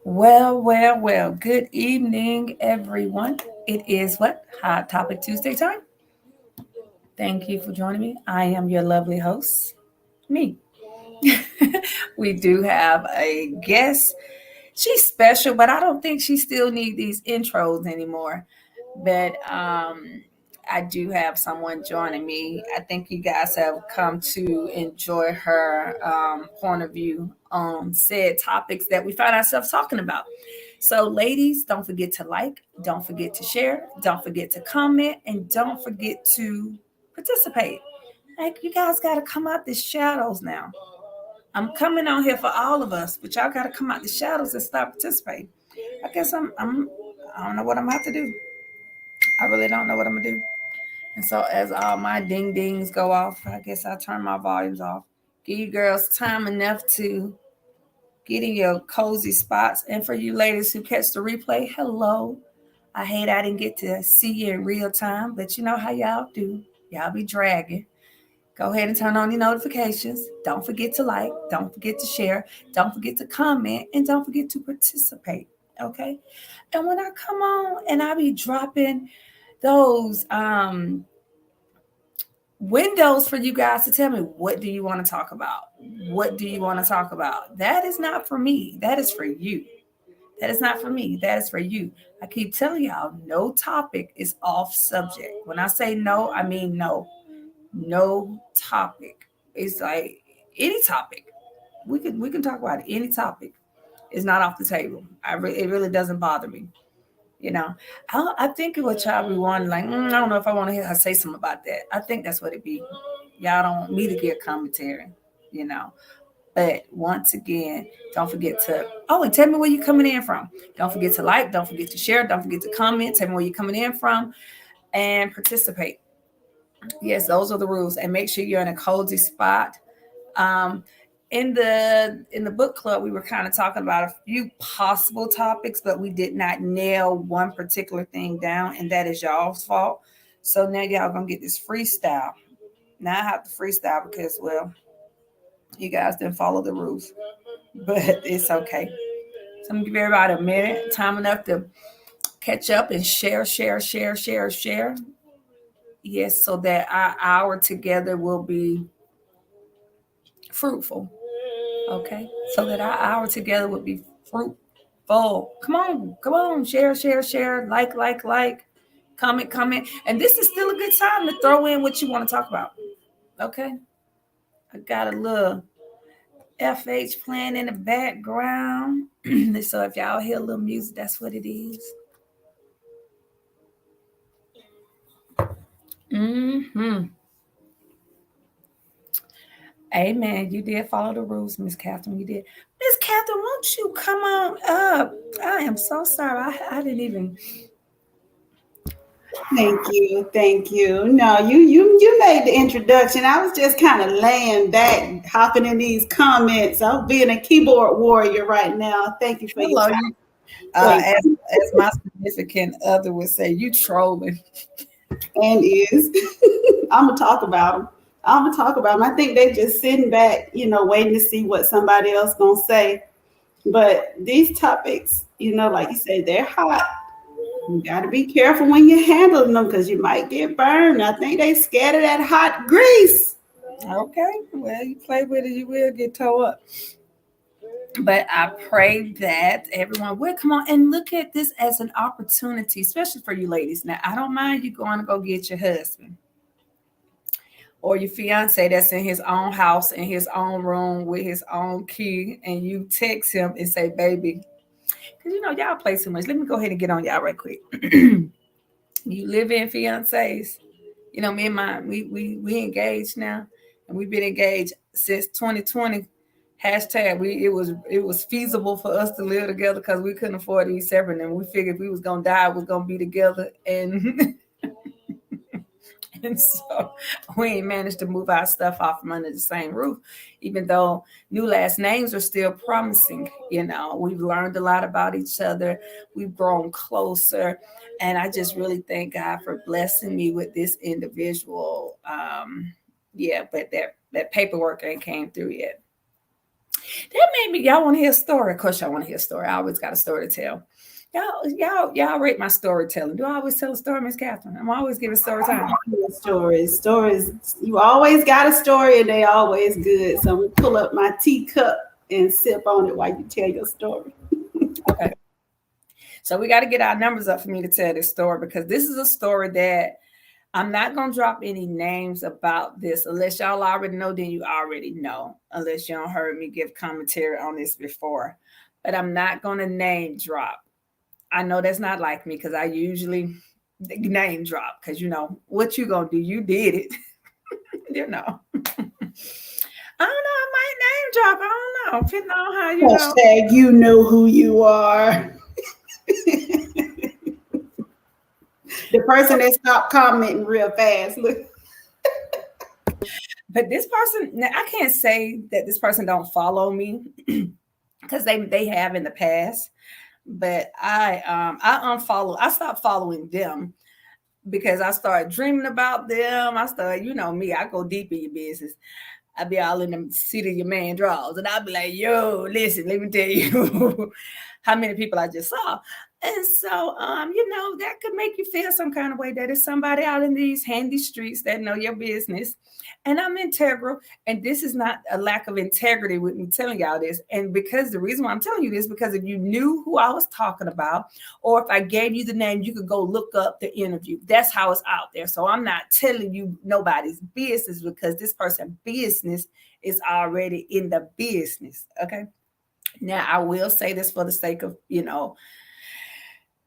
Well. Good evening, everyone. It is what? Hot Topic Tuesday time. Thank you for joining me. I am your lovely host, me. We do have a guest. She's special, but I don't think she still need these intros anymore. But I do have someone joining me. I think you guys have come to enjoy her point of view on said topics that we find ourselves talking about. So, ladies, don't forget to like, don't forget to share, don't forget to comment, and don't forget to participate. Like, you guys got to come out the shadows now. I'm coming on here for all of us, but y'all got to come out the shadows and start participating. I guess I don't know what I'm about to do. I really don't know what I'm gonna do. And so as all my ding dings go off, I guess I'll turn my volumes off. Give you girls time enough to get in your cozy spots. And for you ladies who catch the replay, hello. I hate I didn't get to see you in real time, but you know how y'all do. Y'all be dragging. Go ahead and turn on your notifications. Don't forget to like. Don't forget to share. Don't forget to comment. And don't forget to participate. Okay? And when I come on and I be dropping those windows for you guys to tell me, what do you want to talk about? What do you want to talk about? That is not for me. That is for you. That is not for me. That is for you. I keep telling y'all, no topic is off subject. When I say no, I mean no. No topic. It's like any topic. We can talk about any topic. It's not off the table. It really doesn't bother me. You know, I think it would y'all be wanting, like, I don't know if I want to hear her say something about that. I think that's what it be. Y'all don't want me to get commentary, you know. But once again, don't forget to, and tell me where you're coming in from. Don't forget to like, don't forget to share, don't forget to comment, tell me where you're coming in from, and participate. Yes, those are the rules. And make sure you're in a cozy spot. Um, in the book club, we were kind of talking about a few possible topics, but we did not nail one particular thing down, and that is y'all's fault. So now y'all gonna get this freestyle. Now I have to freestyle because, well, you guys didn't follow the rules, but it's okay. So I'm gonna give everybody a minute, time enough to catch up and share. Yes, so that our hour together will be fruitful. Okay, so that our hour together would be fruitful. Come on, share, like, comment. And this is still a good time to throw in what you want to talk about. Okay, I got a little FH playing in the background. So if y'all hear a little music, that's what it is. Mm-hmm. Amen. You did follow the rules, Miss Catherine. You did. Miss Catherine, won't you come on up? I am so sorry. I didn't even. Thank you. No, you made the introduction. I was just kind of laying back, hopping in these comments. I'm being a keyboard warrior right now. Thank you for your time. As my significant other would say, you trolling. And is. I'm gonna talk about them. I think they just sitting back, waiting to see what somebody else gonna say. But these topics, like you say, they're hot. You got to be careful when you're handling them because you might get burned. I think they scared of that hot grease. Okay, well, you play with it, you will get tore up. But I pray that everyone will come on and look at this as an opportunity, especially for you ladies. Now, I don't mind you going to go get your husband or your fiance that's in his own house, in his own room with his own key, and you text him and say, baby, because y'all play too much. Let me go ahead and get on y'all right quick. You live in fiancés. Me and mine, we engaged now, and we've been engaged since 2020. Hashtag it was feasible for us to live together because we couldn't afford to be separate, and we figured if we was gonna die, we was gonna be together, and and so we ain't managed to move our stuff off from under the same roof, even though new last names are still promising. We've learned a lot about each other, we've grown closer, and I just really thank God for blessing me with this individual. But that paperwork ain't came through yet. That made me, y'all want to hear a story? Of course, y'all want to hear a story. I always got a story to tell. Y'all rate my storytelling. Do I always tell a story, Miss Catherine? I'm always giving story time. Stories. You always got a story, and they always good. So I'm gonna pull up my teacup and sip on it while you tell your story. Okay. So we got to get our numbers up for me to tell this story, because this is a story that I'm not going to drop any names about this unless y'all already know. Then you already know, unless you don't heard me give commentary on this before. But I'm not going to name drop. I know that's not like me, because I usually name drop, because you know what you gonna do. You did it. You know. I don't know. I might name drop. I don't know. Depending on how you know. Hashtag you know who you are. The person that stopped commenting real fast. Look. But this person, now I can't say that this person don't follow me, because they have in the past. But I unfollow. I stopped following them because I started dreaming about them. I started, you know me, I go deep in your business. I be all in the seat of your man drawers, and I'll be like, yo, listen, let me tell you how many people I just saw. And so, you know, that could make you feel some kind of way, that is somebody out in these handy streets that know your business. And I'm integral. And this is not a lack of integrity with me telling y'all this. And because the reason why I'm telling you this, because if you knew who I was talking about, or if I gave you the name, you could go look up the interview. That's how it's out there. So I'm not telling you nobody's business, because this person's business is already in the business. Okay. Now, I will say this for the sake of, you know,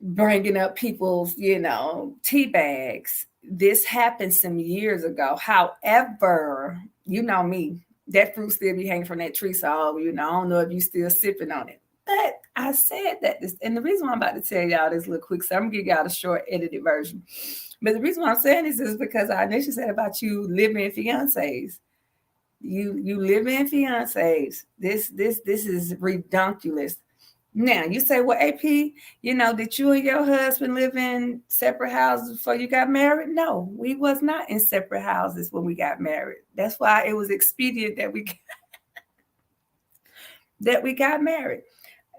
bringing up people's, you know, tea bags. This happened some years ago. However, you know me, that fruit still be hanging from that tree. So, you know, I don't know if you still sipping on it. But I said that this, and the reason why I'm about to tell y'all this real quick, so I'm gonna give y'all a short edited version. But the reason why I'm saying this is because I initially said about you living fiancés. You live in fiancés. This is redunculous. Now you say, well, AP, you know, did you and your husband live in separate houses before you got married? No, we was not in separate houses when we got married. That's why it was expedient that we got married.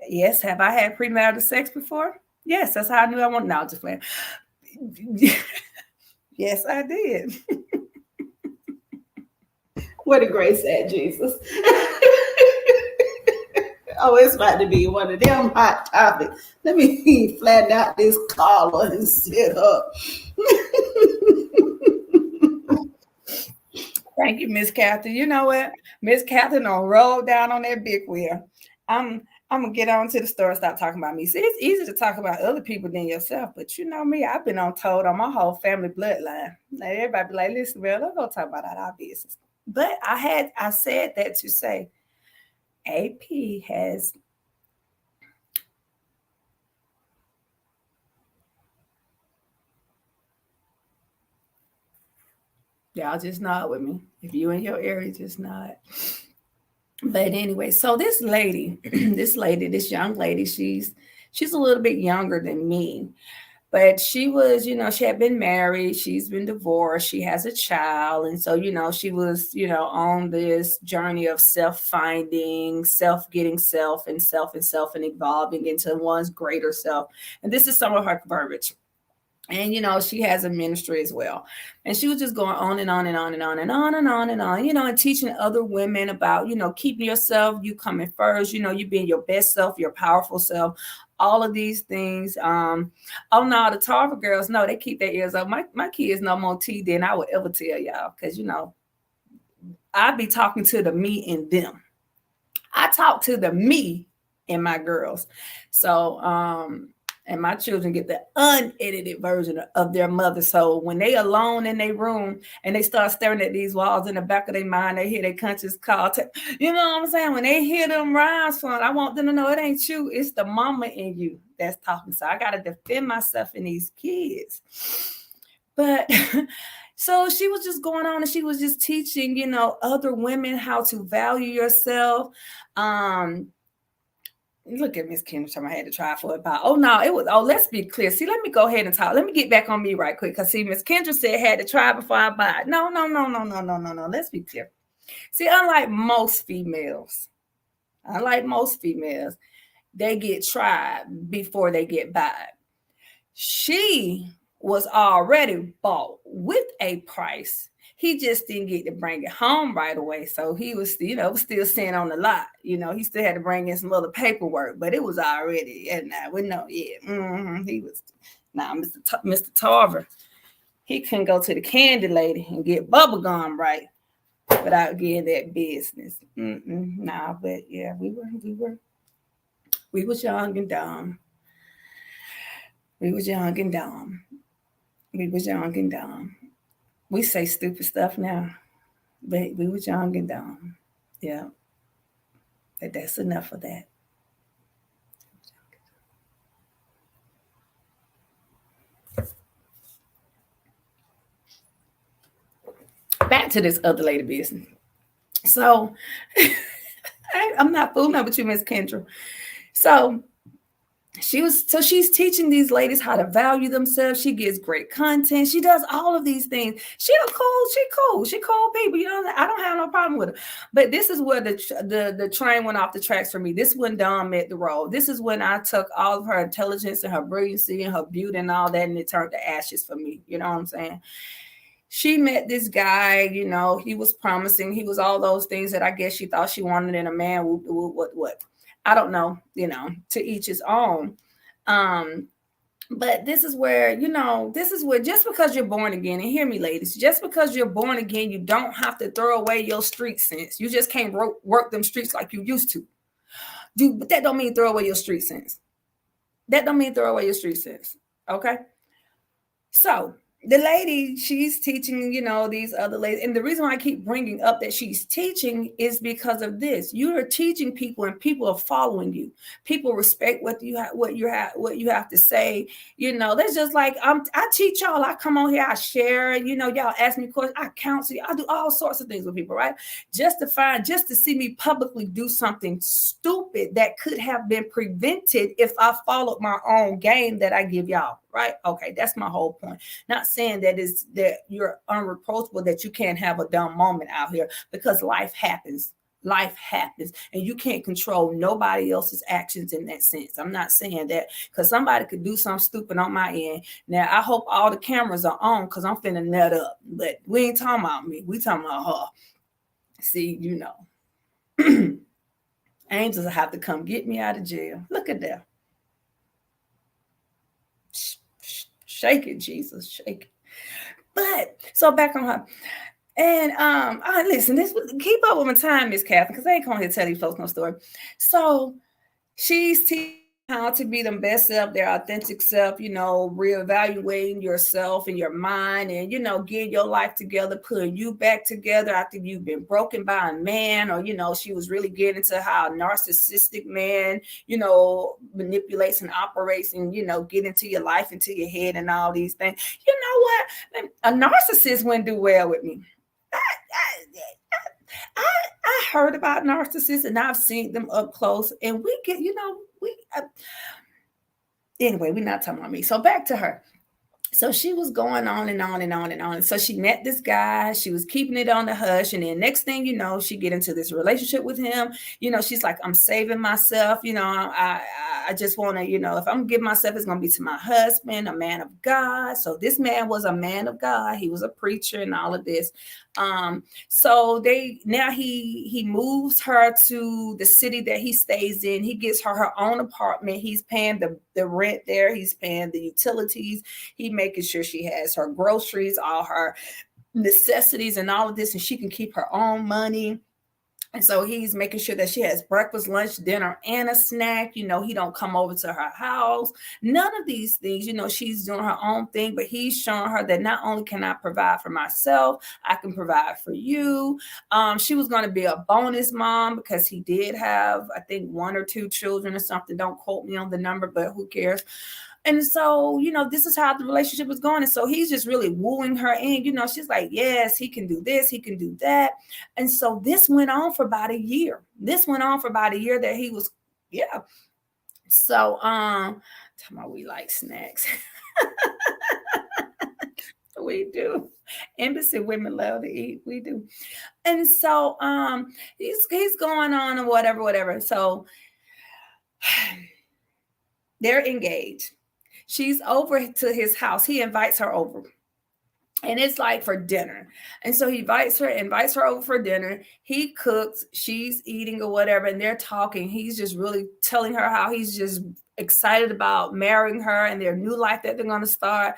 Yes, have I had premarital sex before? Yes, that's how I knew I wanted. No, just playing. Yes, I did. What a grace at Jesus. Oh, it's about to be one of them hot topics. Let me flatten out this collar and sit up. Thank you, Miss Catherine. You know what? Miss Catherine will roll down on that big wheel. I'm gonna get on to the story. Stop talking about me. See, it's easy to talk about other people than yourself, but you know me, I've been told on my whole family bloodline. Like, everybody be like, listen, well, let's go talk about our business. But I said that to say AP has y'all just nod with me. If you in your area, just nod. But anyway, so this lady, this young lady, she's a little bit younger than me. But she was, you know, she had been married, she's been divorced, she has a child. And so, you know, she was, you know, on this journey of self-finding, self-getting self and self and self and evolving into one's greater self. And this is some of her verbiage. And, you know, she has a ministry as well. And she was just going on and on and on and on and on and on and on, you know, and teaching other women about, you know, keeping yourself, you coming first, you know, you being your best self, your powerful self, all of these things. Oh, no, the Tarver girls, no, they keep their ears up. My kids know more tea than I would ever tell y'all, because, you know, I be talking to the me and them. I talk to the me and my girls. So, and my children get the unedited version of their mother. So when they alone in their room and they start staring at these walls in the back of their mind, they hear their conscious call. You know what I'm saying? When they hear them rhymes from, I want them to know it ain't you. It's the mama in you that's talking. So I got to defend myself in these kids. But so she was just going on and she was just teaching, you know, other women how to value yourself. Look at Miss Kendra, I had to try for about. Oh no, it was. Oh, let's be clear. See, let me go ahead and talk. Let me get back on me right quick. Cause see, Miss Kendra said had to try before I buy. No. Let's be clear. See, unlike most females, Unlike most females, they get tried before they get by. She was already bought with a price. He just didn't get to bring it home right away. So he was, still sitting on the lot. He still had to bring in some other paperwork, but it was already, and we know, he was, Mr. Tarver, he couldn't go to the candy lady and get bubble gum right without getting that business. But yeah, we was young and dumb. We was young and dumb. We was young and dumb. We say stupid stuff now, but we was young and dumb. Yeah, but that's enough of that. Back to this other lady business. So I'm not fooling with you, Miss Kendra. So she's teaching these ladies how to value themselves. She gives great content. She does all of these things. She cool people. I don't have no problem with her. But this is where the train went off the tracks for me. This is when Dawn met the road. This is when I took all of her intelligence and her brilliancy and her beauty and all that, and it turned to ashes for me. You know what I'm saying? She met this guy, he was promising. He was all those things that I guess she thought she wanted in a man. What? I don't know, to each his own. But this is where just because you're born again, and hear me, ladies, just because you're born again, you don't have to throw away your street sense. You just can't work them streets like you used to. But that don't mean throw away your street sense. That don't mean throw away your street sense. Okay? So the lady, she's teaching, these other ladies. And the reason why I keep bringing up that she's teaching is because of this. You are teaching people and people are following you. People respect what you have to say. That's just like, I teach y'all. I come on here, I share, y'all ask me questions. I counsel you. I do all sorts of things with people, right? Just to see me publicly do something stupid that could have been prevented if I followed my own game that I give y'all. Right? Okay, that's my whole point. Not saying that you're unreproachable, that you can't have a dumb moment out here, because life happens. Life happens, and you can't control nobody else's actions in that sense. I'm not saying that, because somebody could do something stupid on my end. Now, I hope all the cameras are on, because I'm finna nut up. But we ain't talking about me. We talking about her. See, angels will have to come get me out of jail. Look at that. Shake it, Jesus, shake it. But so back on her. And listen, keep up with my time, Miss Catherine, because I ain't going to tell you folks no story. So she's teaching how to be the best self, their authentic self, reevaluating yourself and your mind, and getting your life together, putting you back together after you've been broken by a man, or she was really getting into how a narcissistic man manipulates and operates, and get into your life, into your head, and all these things. You know what? A narcissist wouldn't do well with me. I heard about narcissists, and I've seen them up close, and we get, anyway, we're not talking about me. So back to her. So she was going on and on and on and on. So she met this guy. She was keeping it on the hush. And then next thing you know, she get into this relationship with him. She's like, I'm saving myself. I just want to, if I'm giving myself, it's going to be to my husband, a man of God. So this man was a man of God. He was a preacher and all of this. So he moves her to the city that he stays in. He gets her own apartment. He's paying the rent there. He's paying the utilities. He making sure she has her groceries, all her necessities and all of this, and she can keep her own money. And so he's making sure that she has breakfast, lunch, dinner, and a snack. He don't come over to her house. None of these things, she's doing her own thing, but he's showing her that not only can I provide for myself, I can provide for you. She was going to be a bonus mom because he did have, I think, 1 or 2 children or something. Don't quote me on the number, but who cares? And so, this is how the relationship was going. And so he's just really wooing her in. She's like, yes, he can do this, he can do that. And so this went on for about a year. That he was, yeah. So, tell me we like snacks. We do. Embassy women love to eat. We do. And so he's going on and whatever. So they're engaged. She's over to his house. He invites her over. And it's like for dinner. And so he invites her over for dinner. He cooks, she's eating or whatever, and they're talking. He's just really telling her how he's just excited about marrying her and their new life that they're going to start.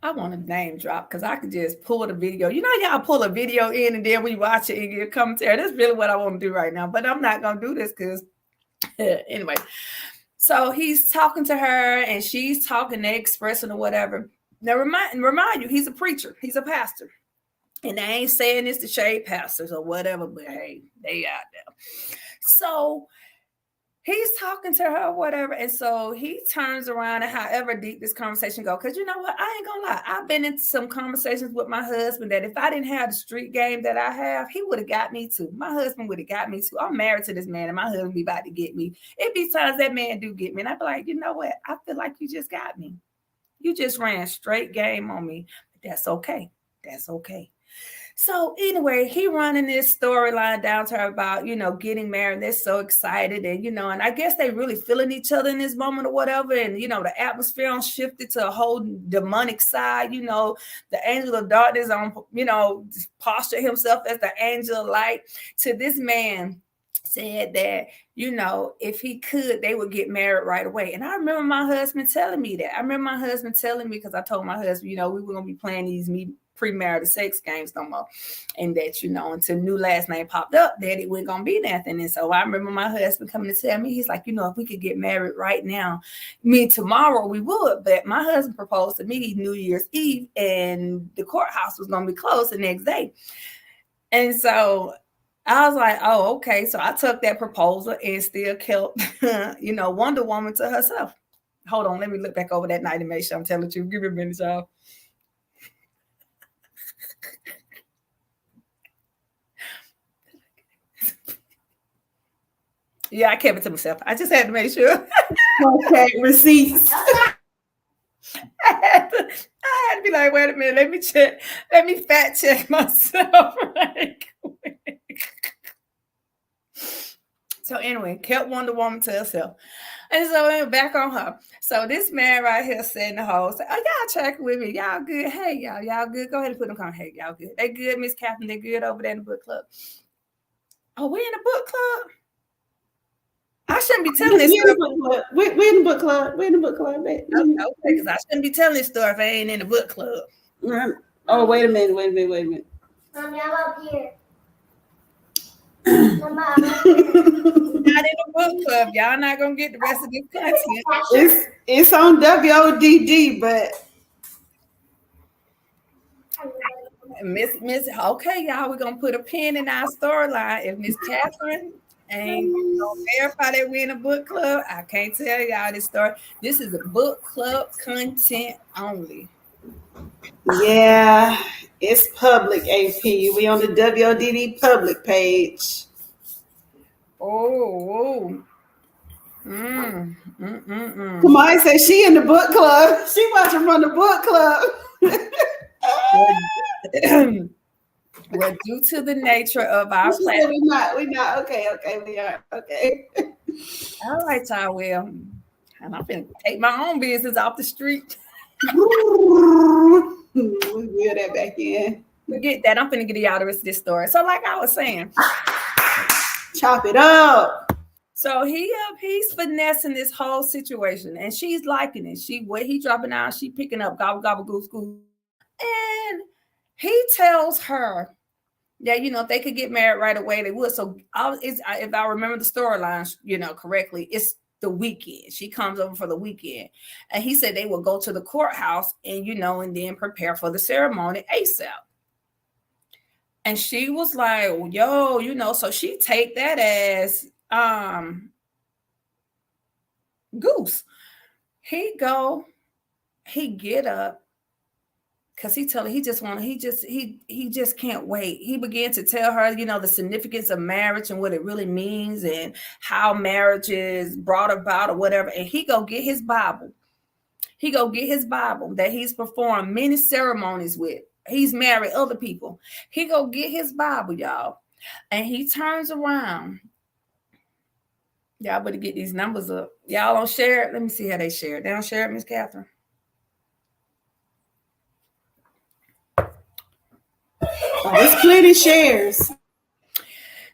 I want to name drop because I could just pull the video. You know, y'all pull a video in and then we watch it and get a commentary. That's really what I want to do right now. But I'm not going to do this because anyway. So he's talking to her and she's talking, they expressing or whatever. Now remind you, he's a preacher. He's a pastor. And they ain't saying this to shade pastors or whatever, but hey, they out there. So he's talking to her or whatever. And so he turns around and however deep this conversation goes, because you know what? I ain't gonna lie. I've been in some conversations with my husband that if I didn't have the street game that I have, he would have got me too. My husband would have got me too. I'm married to this man and my husband be about to get me. It be times that man do get me. And I be like, you know what? I feel like you just got me. You just ran straight game on me. But that's okay. That's okay. So anyway, he running this storyline down to her about, you know, getting married. They're so excited and, you know, and I guess they really feeling each other in this moment or whatever. And, you know, the atmosphere shifted to a whole demonic side. You know, the angel of darkness you know, posture himself as the angel of light to this man. Said that, you know, if he could, they would get married right away. And I remember my husband telling me that. I remember my husband telling me, because I told my husband, you know, we were going to be playing these premarital sex games no more. And that, you know, until new last name popped up, that it wasn't going to be nothing. And so I remember my husband coming to tell me, he's like, you know, if we could get married right now, tomorrow we would. But my husband proposed to me New Year's Eve and the courthouse was going to be closed the next day. And so I was like, oh, okay. So I took that proposal and still kept, you know, Wonder Woman to herself. Hold on. Let me look back over that night and make sure I'm telling you. Give me a minute, y'all. Yeah, I kept it to myself. I just had to make sure. Okay, receipts. I had to be like, wait a minute. Let me check. Let me fact check myself right quick. So anyway, kept Wonder Woman to herself. And so we went back on her. So this man right here said in the hole, said, oh, y'all check with me. Y'all good. Hey, y'all good. Go ahead and put them comments. Hey, y'all good. They good, Miss Catherine. They good over there in the book club. Oh, we in the book club? I shouldn't be telling this story. We're in the book club. We're in the book club. Okay, because I shouldn't be telling this story if I ain't in the book club. Oh, wait a minute. Mommy, I'm up here. Not in the book club. Y'all not gonna get the rest of this content. It's on WODD, but Miss. Okay, y'all, we're gonna put a pin in our storyline. If Miss Catherine ain't gonna verify that we're in a book club, I can't tell y'all this story. This is a book club content only. Yeah, it's public, AP. We on the WODD public page. Oh. Kamai said she in the book club. She watching from the book club. Well, due to the nature of our platform, we're not. Okay, we are. Okay. All right, y'all. Well, and I'm finna take my own business off the street. We wheel that back in. Forget that. I'm finna get y'all the rest of this story. So, like I was saying, chop it up. So he's finessing this whole situation, and she's liking it. He dropping out, she picking up gobble gobble goose goose, and he tells her that, you know, if they could get married right away, they would. So if I remember the storyline, you know, correctly, it's the weekend. She comes over for the weekend, and he said they will go to the courthouse and, you know, and then prepare for the ceremony ASAP. And she was like, yo, you know, so she take that as goose. He get up, Cause he just can't wait. He began to tell her, the significance of marriage and what it really means and how marriage is brought about or whatever. And he go get his Bible. He go get his Bible that he's performed many ceremonies with. He's married other people. He go get his Bible, y'all. And he turns around. Y'all better get these numbers up. Y'all don't share it. Let me see how they share it. They don't share it, Miss Catherine. There's plenty shares.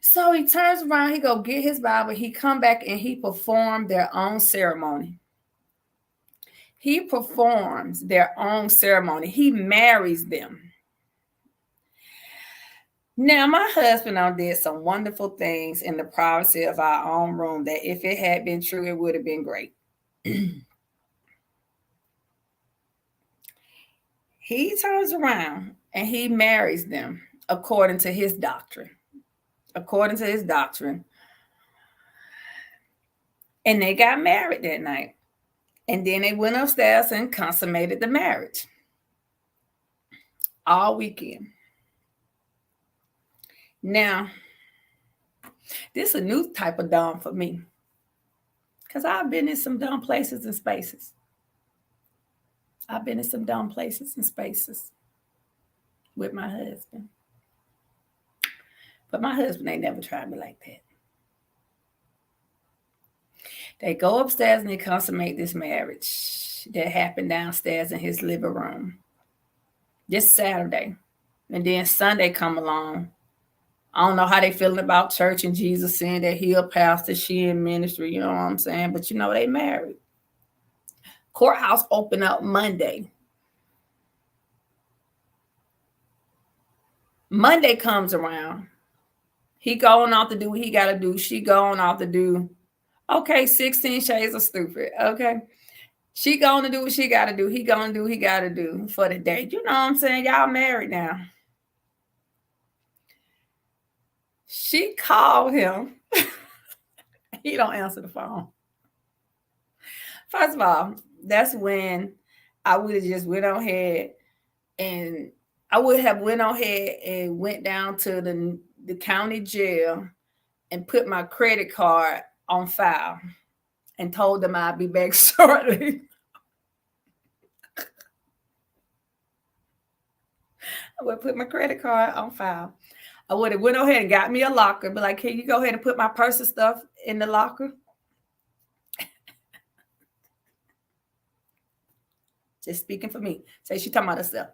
So he turns around, he go get his Bible, he come back and he performed their own ceremony. He performs their own ceremony. He marries them. Now, my husband did some wonderful things in the privacy of our own room that if it had been true, it would have been great. He turns around and he marries them according to his doctrine. According to his doctrine. And they got married that night. And then they went upstairs and consummated the marriage. All weekend. Now, this is a new type of dumb for me. Because I've been in some dumb places and spaces. I've been in some dumb places and spaces with my husband. But my husband ain't never tried me like that. They go upstairs and they consummate this marriage that happened downstairs in his living room. This Saturday. And then Sunday come along. I don't know how they feeling about church and Jesus saying that he a pastor, she in ministry, you know what I'm saying? But they married. Courthouse open up Monday. Monday comes around. He going off to do what he got to do. She going off to do, 16 shades of stupid, okay? She going to do what she got to do. He going to do what he got to do for the day. You know what I'm saying? Y'all married now. She called him. He don't answer the phone. First of all, that's when I would have just went on ahead and went down to the county jail and put my credit card on file and told them I'd be back shortly. I would put my credit card on file. I would have went ahead and got me a locker, but like, can you go ahead and put my purse and stuff in the locker? Just speaking for me. Say she talking about herself.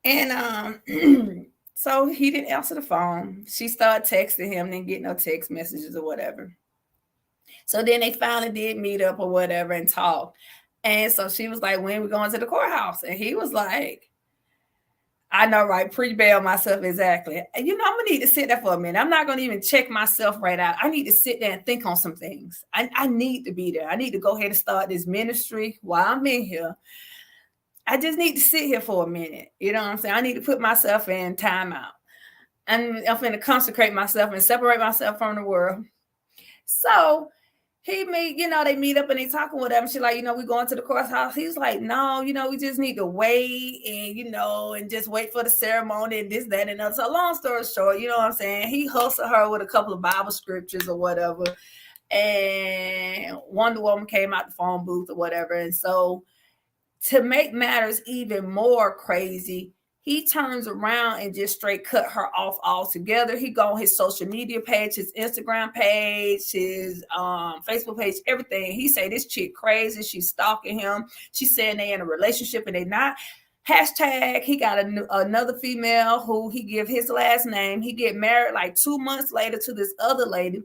And so he didn't answer the phone. She started texting him, didn't get no text messages or whatever. So then they finally did meet up or whatever and talk. And so she was like, when we going to the courthouse? And he was like, I know, right? Pre-bail myself exactly. And I'm going to need to sit there for a minute. I'm not going to even check myself right out. I need to sit there and think on some things. I need to be there. I need to go ahead and start this ministry while I'm in here. I just need to sit here for a minute. You know what I'm saying? I need to put myself in timeout. And I'm going to consecrate myself and separate myself from the world. So they meet up and they talk or whatever. She's like, we going to the courthouse. He's like, no, we just need to wait and, and just wait for the ceremony and this, that, and other. So long story short, you know what I'm saying? He hustled her with a couple of Bible scriptures or whatever. And Wonder Woman came out the phone booth or whatever. And so to make matters even more crazy, he turns around and just straight cut her off altogether. He go on his social media page, his Instagram page, his Facebook page, everything. He say this chick crazy. She's stalking him. She's saying they in a relationship and they not. Hashtag, he got another female who he give his last name. He get married like 2 months later to this other lady.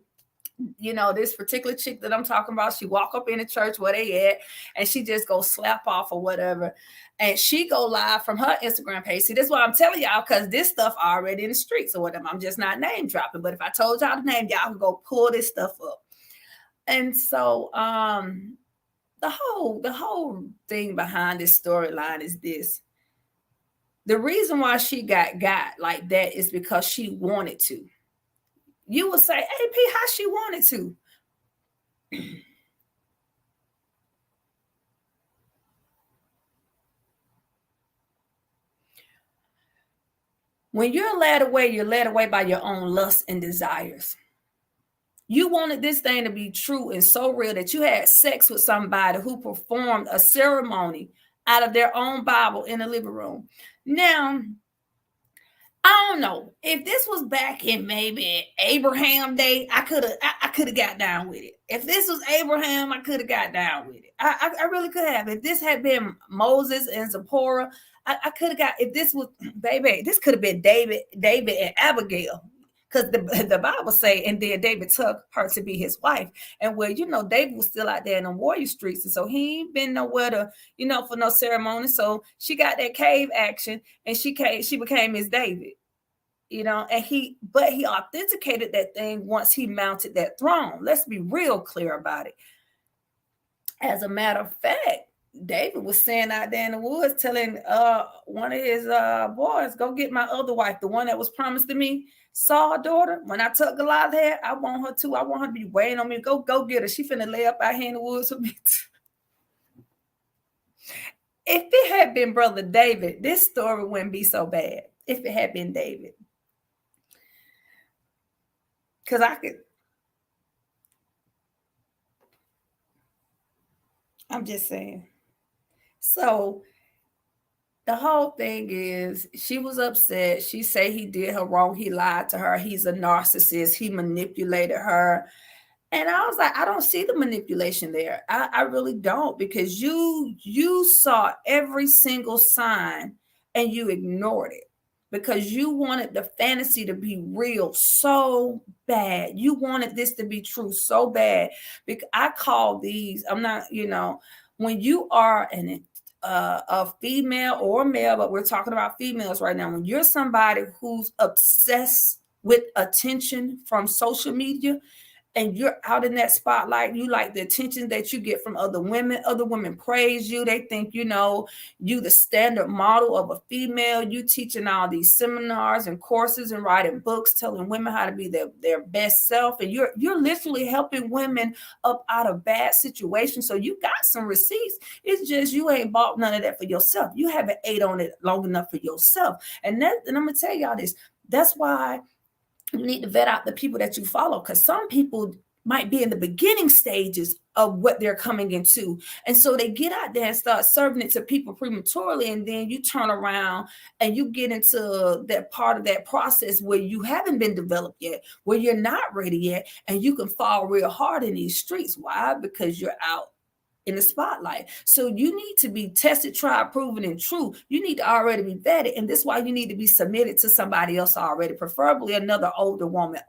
This particular chick that I'm talking about, she walk up in the church where they at and she just go slap off or whatever. And she go live from her Instagram page. See, this is what I'm telling y'all, because this stuff already in the streets or whatever. I'm just not name dropping. But if I told y'all the name, y'all can go pull this stuff up. And so the whole thing behind this storyline is this. The reason why she got like that is because she wanted to. You would say, AP, how she wanted to. I When you're led away by your own lusts and desires. You wanted this thing to be true and so real that you had sex with somebody who performed a ceremony out of their own Bible in the living room. Now, I don't know if this was back in maybe Abraham day. I could have got down with it. If this was Abraham, I could have got down with it. I really could have. If this had been Moses and Zipporah, I could have got. If this was baby, this could have been David and Abigail, because the Bible say, and then David took her to be his wife. And well, David was still out there in the warrior streets, and so he ain't been nowhere to, for no ceremony. So she got that cave action, and she became Miss David, and he authenticated that thing once he mounted that throne. Let's be real clear about it. As a matter of fact, David was saying out there in the woods, telling one of his boys, go get my other wife, the one that was promised to me, Saul's daughter. When I took Goliath's head, I want her to be waiting on me. Go get her. She finna lay up out here in the woods with me. If it had been Brother David, this story wouldn't be so bad. If it had been David. Because I'm just saying. So the whole thing is, she was upset. She said he did her wrong. He lied to her. He's a narcissist. He manipulated her. And I was like, I don't see the manipulation there. I really don't, because you saw every single sign and you ignored it because you wanted the fantasy to be real so bad. You wanted this to be true so bad. Because I call these, I'm not, when you are a female or male, but we're talking about females right now. When you're somebody who's obsessed with attention from social media, and you're out in that spotlight, you like the attention that you get from other women praise you. They think, you the standard model of a female. You teaching all these seminars and courses and writing books, telling women how to be their best self. And you're literally helping women up out of bad situations. So you got some receipts. It's just, you ain't bought none of that for yourself. You haven't ate on it long enough for yourself. And I'm going to tell y'all this. That's why you need to vet out the people that you follow, because some people might be in the beginning stages of what they're coming into. And so they get out there and start serving it to people prematurely. And then you turn around and you get into that part of that process where you haven't been developed yet, where you're not ready yet. And you can fall real hard in these streets. Why? Because you're out in the spotlight. So you need to be tested, tried, proven, and true. You need to already be vetted. And this is why you need to be submitted to somebody else already, preferably another older women.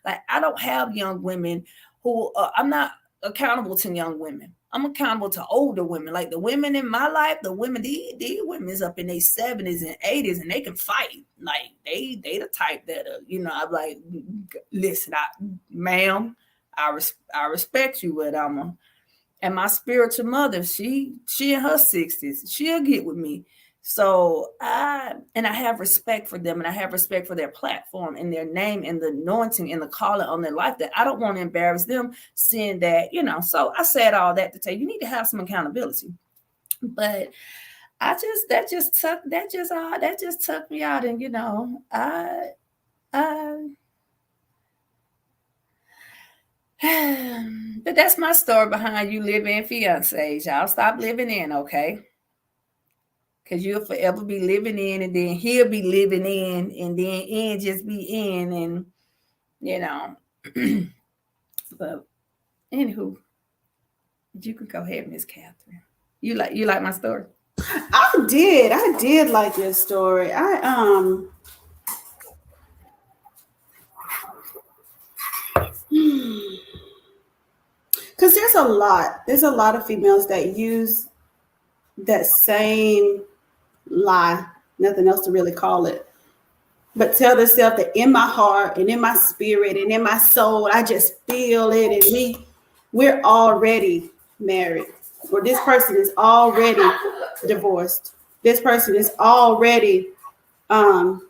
Like, I don't have young women who, I'm not accountable to young women. I'm accountable to older women. Like the women in my life, these women's up in their 70s and 80s, and they can fight. Like they the type that, I'm like, listen, ma'am, I respect you, but and my spiritual mother, she in her 60s, she'll get with me. So I have respect for them, and I have respect for their platform and their name and the anointing and the calling on their life, that I don't want to embarrass them, seeing that, so I said all that to tell you need to have some accountability. But that just took me out. And but that's my story behind you living fiancés. Y'all stop living in, okay? Because you'll forever be living in, and then he'll be living in, and then in just be in, and But anywho, you can go ahead, Miss Catherine. You like my story? I did like your story. Because there's a lot of females that use that same lie, nothing else to really call it, but tell themselves that in my heart and in my spirit and in my soul, I just feel it in me. We're already married, or this person is already divorced. This person is already yada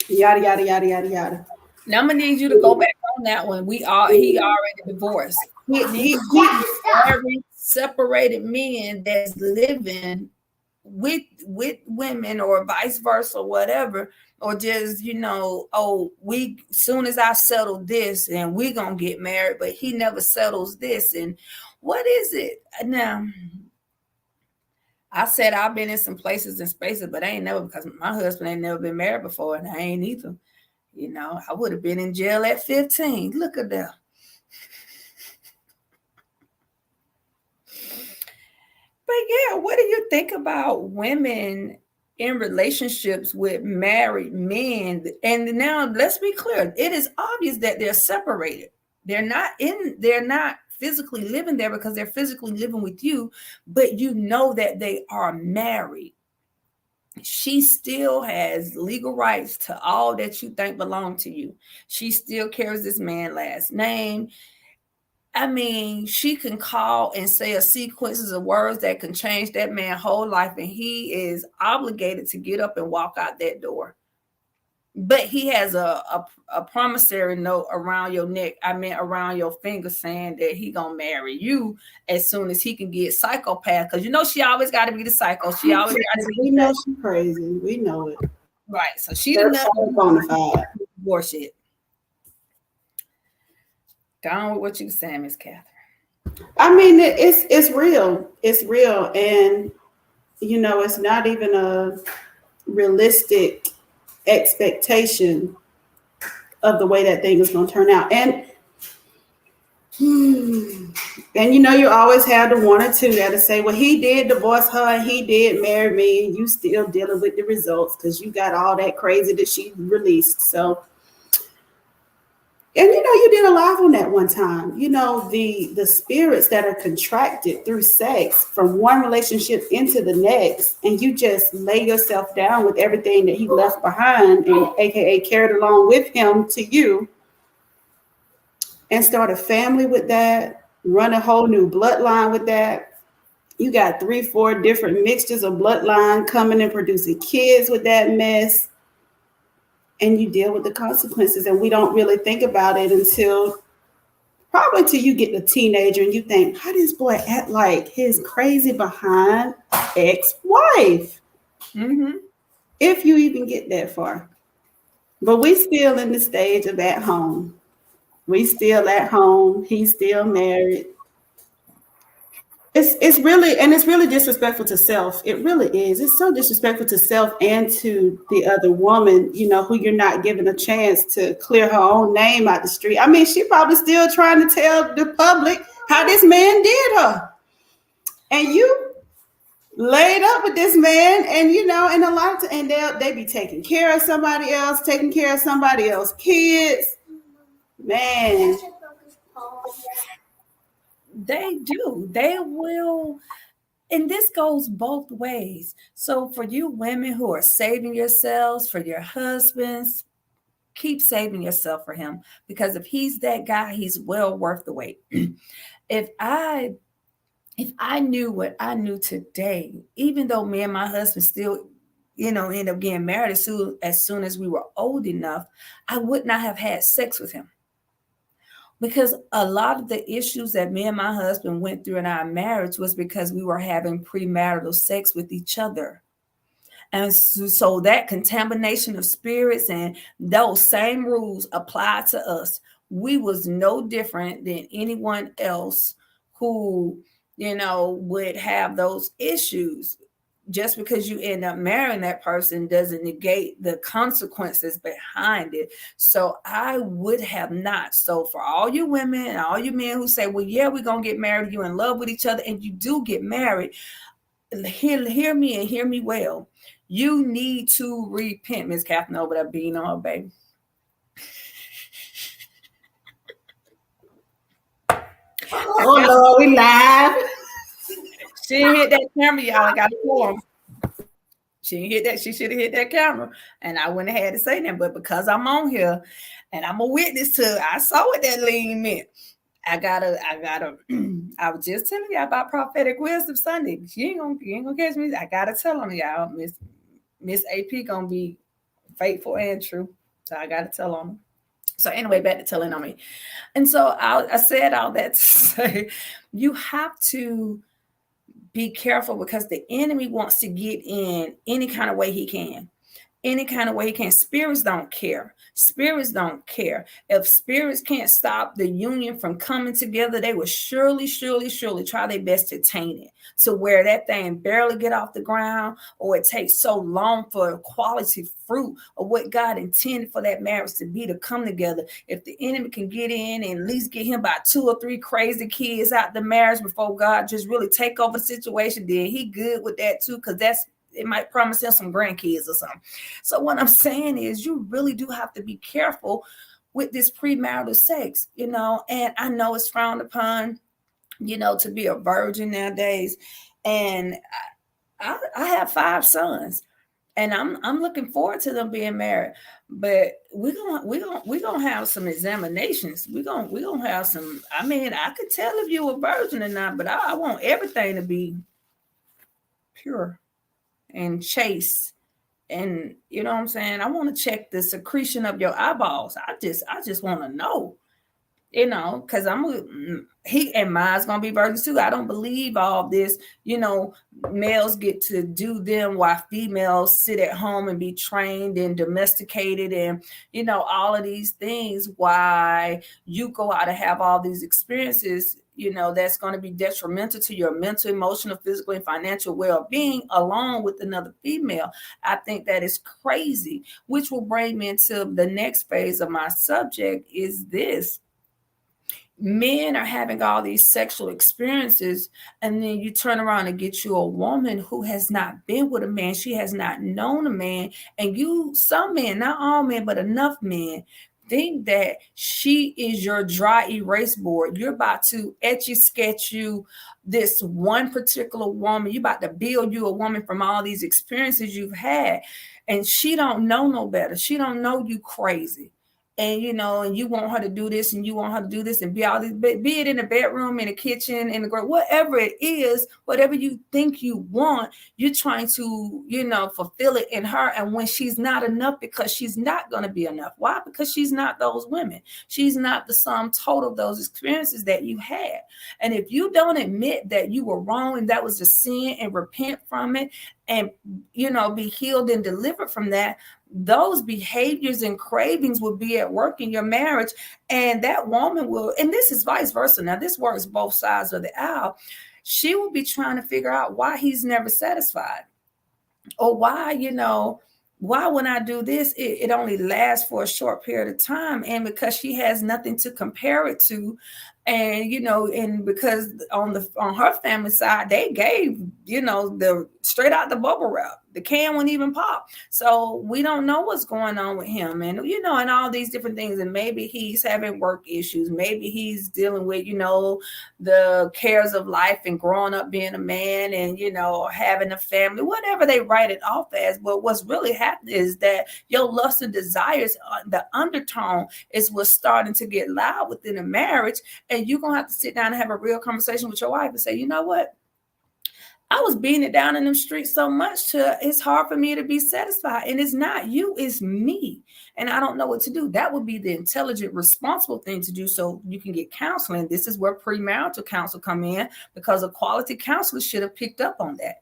yada yada yada yada. Now I'm gonna need you to go back on that one. He already divorced. He separated men that's living with women, or vice versa, or whatever, or just, oh, we soon as I settle this and we gonna get married, but he never settles this. And what is it now? I said I've been in some places and spaces, but I ain't never, because my husband ain't never been married before, and I ain't either. I would have been in jail at 15. Look at that. But yeah, what do you think about women in relationships with married men? And now let's be clear. It is obvious that they're separated. They're not physically living there because they're physically living with you, but you know that they are married. She still has legal rights to all that you think belong to you. She still carries this man's last name. I mean, she can call and say a sequences of words that can change that man's whole life, and he is obligated to get up and walk out that door. But he has a promissory note around your neck, around your finger, saying that he gonna marry you as soon as he can get psychopath. Because she always got to be the psycho. She always got to be. We know she's crazy. We know it. Right. So she did not divorce it. Down with what you saying, Miss Catherine. I mean, it's real. It's real, and it's not even a realistic expectation of the way that thing is going to turn out. And you always have the one or two that'll say, well, he did divorce her and he did marry me, and you still dealing with the results because you got all that crazy that she released. So, and you did a live on that one time. The spirits that are contracted through sex from one relationship into the next, and you just lay yourself down with everything that he left behind, and AKA carried along with him to you, and start a family with that, run a whole new bloodline with that. You got 3-4 different mixtures of bloodline coming and producing kids with that mess. And you deal with the consequences, and we don't really think about it until you get the teenager, and you think, how does this boy act like his crazy behind ex-wife? Mm-hmm. If you even get that far. But we still in the stage of at home. We still at home. He's still married. It's really disrespectful to self. It really is. It's so disrespectful to self and to the other woman, who you're not giving a chance to clear her own name out the street. I mean, she probably still trying to tell the public how this man did her. And you laid up with this man, and and a lot of and they be taking care of somebody else, taking care of somebody else's kids. Man. They do. They will. And this goes both ways. So for you women who are saving yourselves for your husbands, keep saving yourself for him, because if he's that guy, he's well worth the wait. If I knew what I knew today, even though me and my husband still, end up getting married as soon as we were old enough, I would not have had sex with him. Because a lot of the issues that me and my husband went through in our marriage was because we were having premarital sex with each other. And so that contamination of spirits and those same rules apply to us. We was no different than anyone else who, would have those issues. Just because you end up marrying that person doesn't negate the consequences behind it. So I would have not. So for all you women and all you men who say, well, yeah, we're going to get married, you're in love with each other, and you do get married, hear me and hear me well. You need to repent. Miss Catherine over there being on her baby. Oh, Lord, we live. She didn't hit that camera, y'all. I got to pull on. She didn't hit that. She should have hit that camera, and I wouldn't have had to say that. But because I'm on here, and I'm a witness to, I saw what that lean meant. I was just telling y'all about prophetic wisdom Sunday. You ain't gonna catch me. I gotta tell on y'all. Miss AP gonna be faithful and true, so I gotta tell on them. So anyway, back to telling on me. And so I said all that to say, you have to be careful, because the enemy wants to get in any kind of way he can. Any kind of way he can. Spirits don't care. Spirits don't care. If spirits can't stop the union from coming together, they will surely try their best to taint it, to where that thing barely get off the ground, or it takes so long for quality fruit of what God intended for that marriage to be, to come together. If the enemy can get in and at least get him about 2 or 3 crazy kids out the marriage before God just really take over the situation, then he good with that too, because it might promise him some grandkids or something. So what I'm saying is, you really do have to be careful with this premarital sex, and I know it's frowned upon, to be a virgin nowadays. And I have 5 sons, and I'm looking forward to them being married. But we're gonna have some examinations. We're gonna have some. I mean, I could tell if you a virgin or not, but I want everything to be pure and chaste. And you know what I'm saying? I want to check the secretion of your eyeballs. I just want to know, because he and mine's gonna be virgins too. I don't believe all this, males get to do them while females sit at home and be trained and domesticated, and all of these things. Why you go out and have all these experiences, that's going to be detrimental to your mental, emotional, physical, and financial well-being, along with another female. I think that is crazy, which will bring me into the next phase of my subject, is this. Men are having all these sexual experiences, and then you turn around and get you a woman who has not been with a man. She has not known a man. And some men, not all men, but enough men, think that she is your dry erase board. You're about to etchy sketch you this one particular woman. You're about to build you a woman from all these experiences you've had. And she don't know no better. She don't know you crazy. And and you want her to do this, and you want her to do this, and be all this, be it in the bedroom, in the kitchen, in the garage, whatever it is, whatever you think you want, you're trying to, fulfill it in her. And when she's not enough, because she's not going to be enough. Why? Because she's not those women. She's not the sum total of those experiences that you had. And if you don't admit that you were wrong and that was a sin, and repent from it, and be healed and delivered from that, those behaviors and cravings will be at work in your marriage. And that woman will, and this is vice versa. Now, this works both sides of the aisle. She will be trying to figure out why he's never satisfied, or why, why when I do this, it only lasts for a short period of time. And because she has nothing to compare it to. And and because on her family side, they gave the straight out the bubble wrap, the can wouldn't even pop. So we don't know what's going on with him, and and all these different things. And maybe he's having work issues, maybe he's dealing with the cares of life, and growing up being a man, and having a family, whatever they write it off as. But what's really happening is that your lust and desires, the undertone, is what's starting to get loud within a marriage. And you're going to have to sit down and have a real conversation with your wife and say, you know what? I was beating it down in them streets so much it's hard for me to be satisfied. And it's not you, it's me. And I don't know what to do. That would be the intelligent, responsible thing to do, so you can get counseling. This is where premarital counsel come in, because a quality counselor should have picked up on that.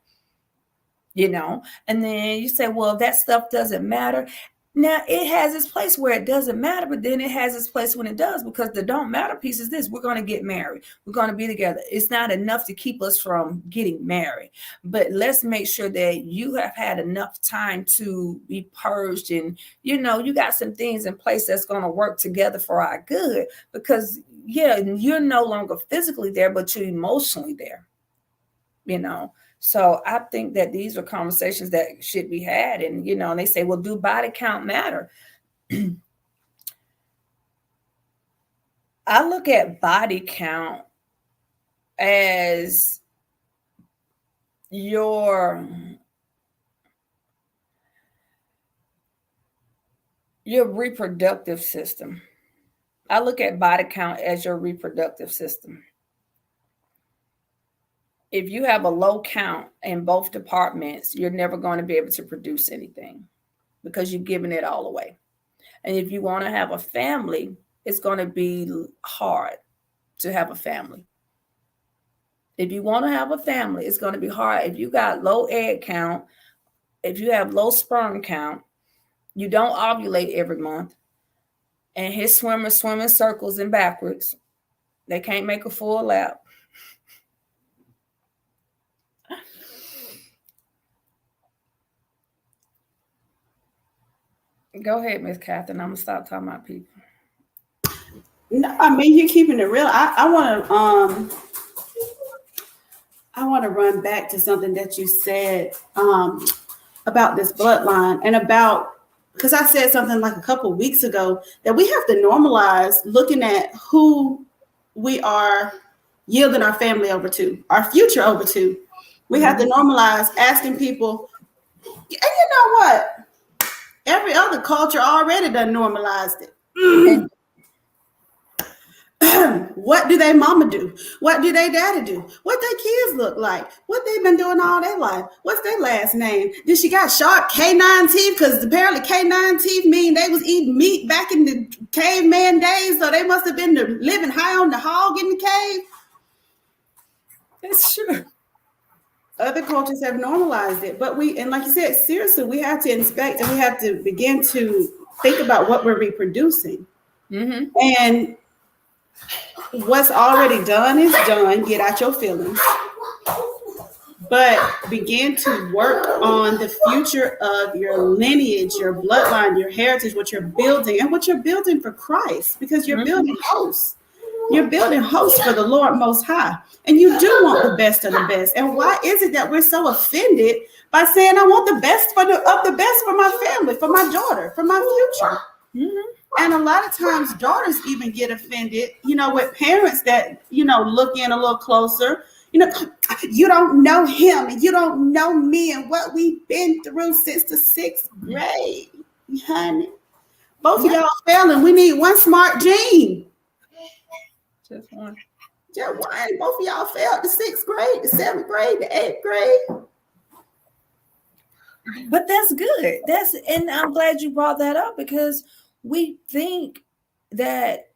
And then you say, well, that stuff doesn't matter. Now, it has its place where it doesn't matter, but then it has its place when it does, because the don't matter piece is this: we're going to get married. We're going to be together. It's not enough to keep us from getting married, but let's make sure that you have had enough time to be purged, and, you got some things in place that's going to work together for our good, because, you're no longer physically there, but you're emotionally there, So I think that these are conversations that should be had. And, and they say, well, do body count matter? I look at body count as your reproductive system. I look at body count as your reproductive system. If you have a low count in both departments, you're never going to be able to produce anything, because you're giving it all away. And if you want to have a family, it's going to be hard to have a family. If you want to have a family, it's going to be hard. If you got low egg count, if you have low sperm count, you don't ovulate every month, and his swimmers swim in circles and backwards, they can't make a full lap. Go ahead, Miss Catherine. I'm going to stop talking about people. No, I mean, you're keeping it real. I want to run back to something that you said about this bloodline and about, because I said something like a couple of weeks ago that we have to normalize looking at who we are yielding our family over to, our future over to. We have to normalize asking people, and you know what? Every other culture already done normalized it. What do they mama do? What do they daddy do? What their kids look like? What they've been doing all their life? What's their last name? Did she got sharp canine teeth? Because apparently canine teeth mean they was eating meat back in the caveman days, so they must have been living high on the hog in the cave. It's true. Other cultures have normalized it, but and like you said, seriously, we have to inspect and we have to begin to think about what we're reproducing. Mm-hmm. And what's already done is done. Get out your feelings. But begin to work on the future of your lineage, your bloodline, your heritage, what you're building, and what you're building for Christ, because you're building hosts. You're building hosts for the Lord Most High. And you do want the best of the best. And why is it that we're so offended by saying, I want the best of the best for my family, for my daughter, for my future? Mm-hmm. And a lot of times daughters even get offended, with parents that, look in a little closer. You don't know him and you don't know me and what we've been through since the 6th grade, honey. Both of y'all failing. We need one smart gene. Just one. Just one. Both of y'all failed the 6th grade, the 7th grade, the 8th grade. But that's good. And I'm glad you brought that up, because we think that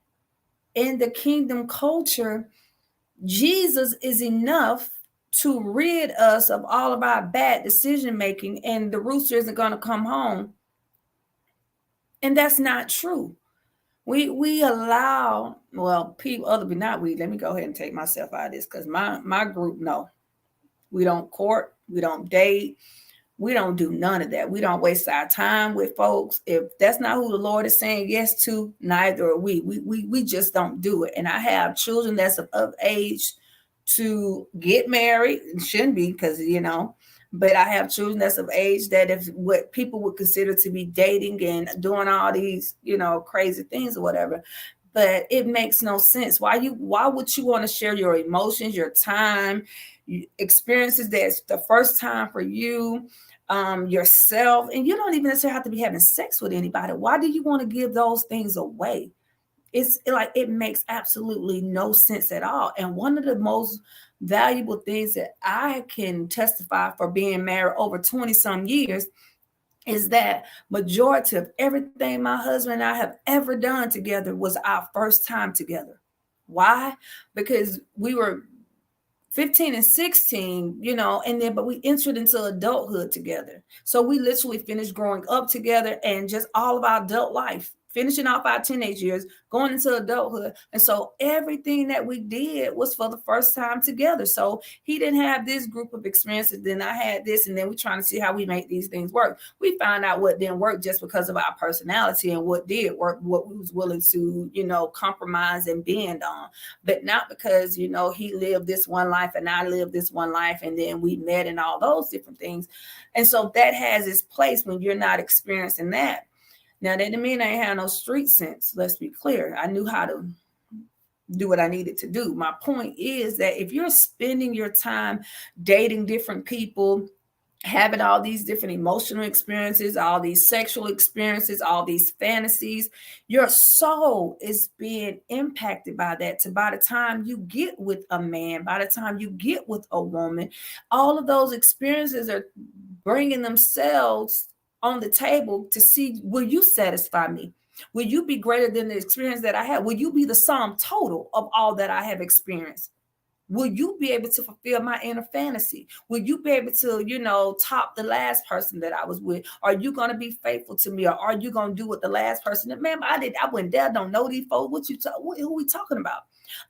in the kingdom culture, Jesus is enough to rid us of all of our bad decision making, and the rooster isn't going to come home. And that's not true. We allow, people, let me go ahead and take myself out of this, because my group, no, we don't court, we don't date, we don't do none of that. We don't waste our time with folks. If that's not who the Lord is saying yes to, neither are we. We just don't do it. And I have children that's of age to get married. It shouldn't be, because, but I have children that's of age that if what people would consider to be dating and doing all these, crazy things or whatever. But it makes no sense. Why would you want to share your emotions, your time, experiences that's the first time for you, yourself, and you don't even necessarily have to be having sex with anybody? Why do you want to give those things away? It's like, it makes absolutely no sense at all. And one of the most valuable things that I can testify for being married over 20 some years is that majority of everything my husband and I have ever done together was our first time together. Why? Because we were 15 and 16, but we entered into adulthood together. So we literally finished growing up together, and just all of our adult life, finishing off our teenage years, going into adulthood. And so everything that we did was for the first time together. So he didn't have this group of experiences, then I had this, and then we're trying to see how we make these things work. We found out what didn't work just because of our personality, and what did work, what we was willing to, compromise and bend on. But not because, he lived this one life and I lived this one life, and then we met and all those different things. And so that has its place when you're not experiencing that. Now, that didn't mean I ain't had no street sense. Let's be clear. I knew how to do what I needed to do. My point is that if you're spending your time dating different people, having all these different emotional experiences, all these sexual experiences, all these fantasies, your soul is being impacted by that. So by the time you get with a man, by the time you get with a woman, all of those experiences are bringing themselves on the table to see, will you satisfy me? Will you be greater than the experience that I have? Will you be the sum total of all that I have experienced? Will you be able to fulfill my inner fantasy? Will you be able to, top the last person that I was with? Are you going to be faithful to me? Or are you going to do what the last person that, man, I went there, don't know these folks. Who we talking about?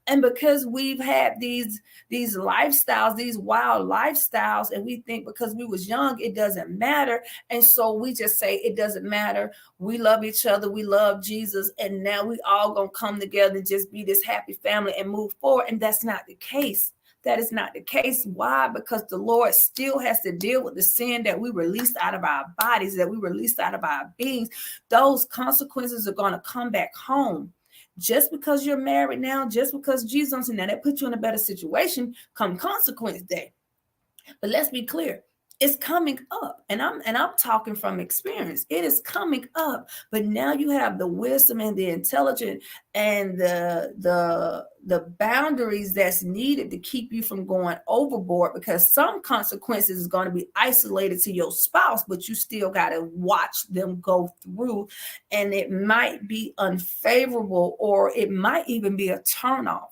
And because we've had these lifestyles, these wild lifestyles, and we think because we was young, it doesn't matter. And so we just say it doesn't matter. We love each other. We love Jesus. And now we all going to come together and just be this happy family and move forward. And that's not the case. That is not the case. Why? Because the Lord still has to deal with the sin that we released out of our bodies, that we released out of our beings. Those consequences are going to come back home. Just because you're married now, just because Jesus, and that puts you in a better situation, come consequence day. But let's be clear, it's coming up, and I'm talking from experience. It is coming up, but now you have the wisdom and the intelligence and the boundaries that's needed to keep you from going overboard, because some consequences is going to be isolated to your spouse, but you still got to watch them go through, and it might be unfavorable, or it might even be a turnoff.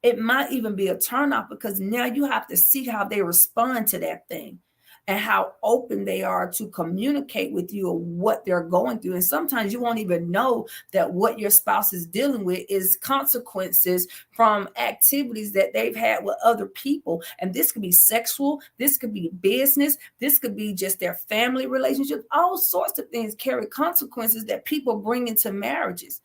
It might even be a turnoff, because now you have to see how they respond to that thing and how open they are to communicate with you or what they're going through. And sometimes you won't even know that what your spouse is dealing with is consequences from activities that they've had with other people. And this could be sexual, this could be business, this could be just their family relationship. All sorts of things carry consequences that people bring into marriages.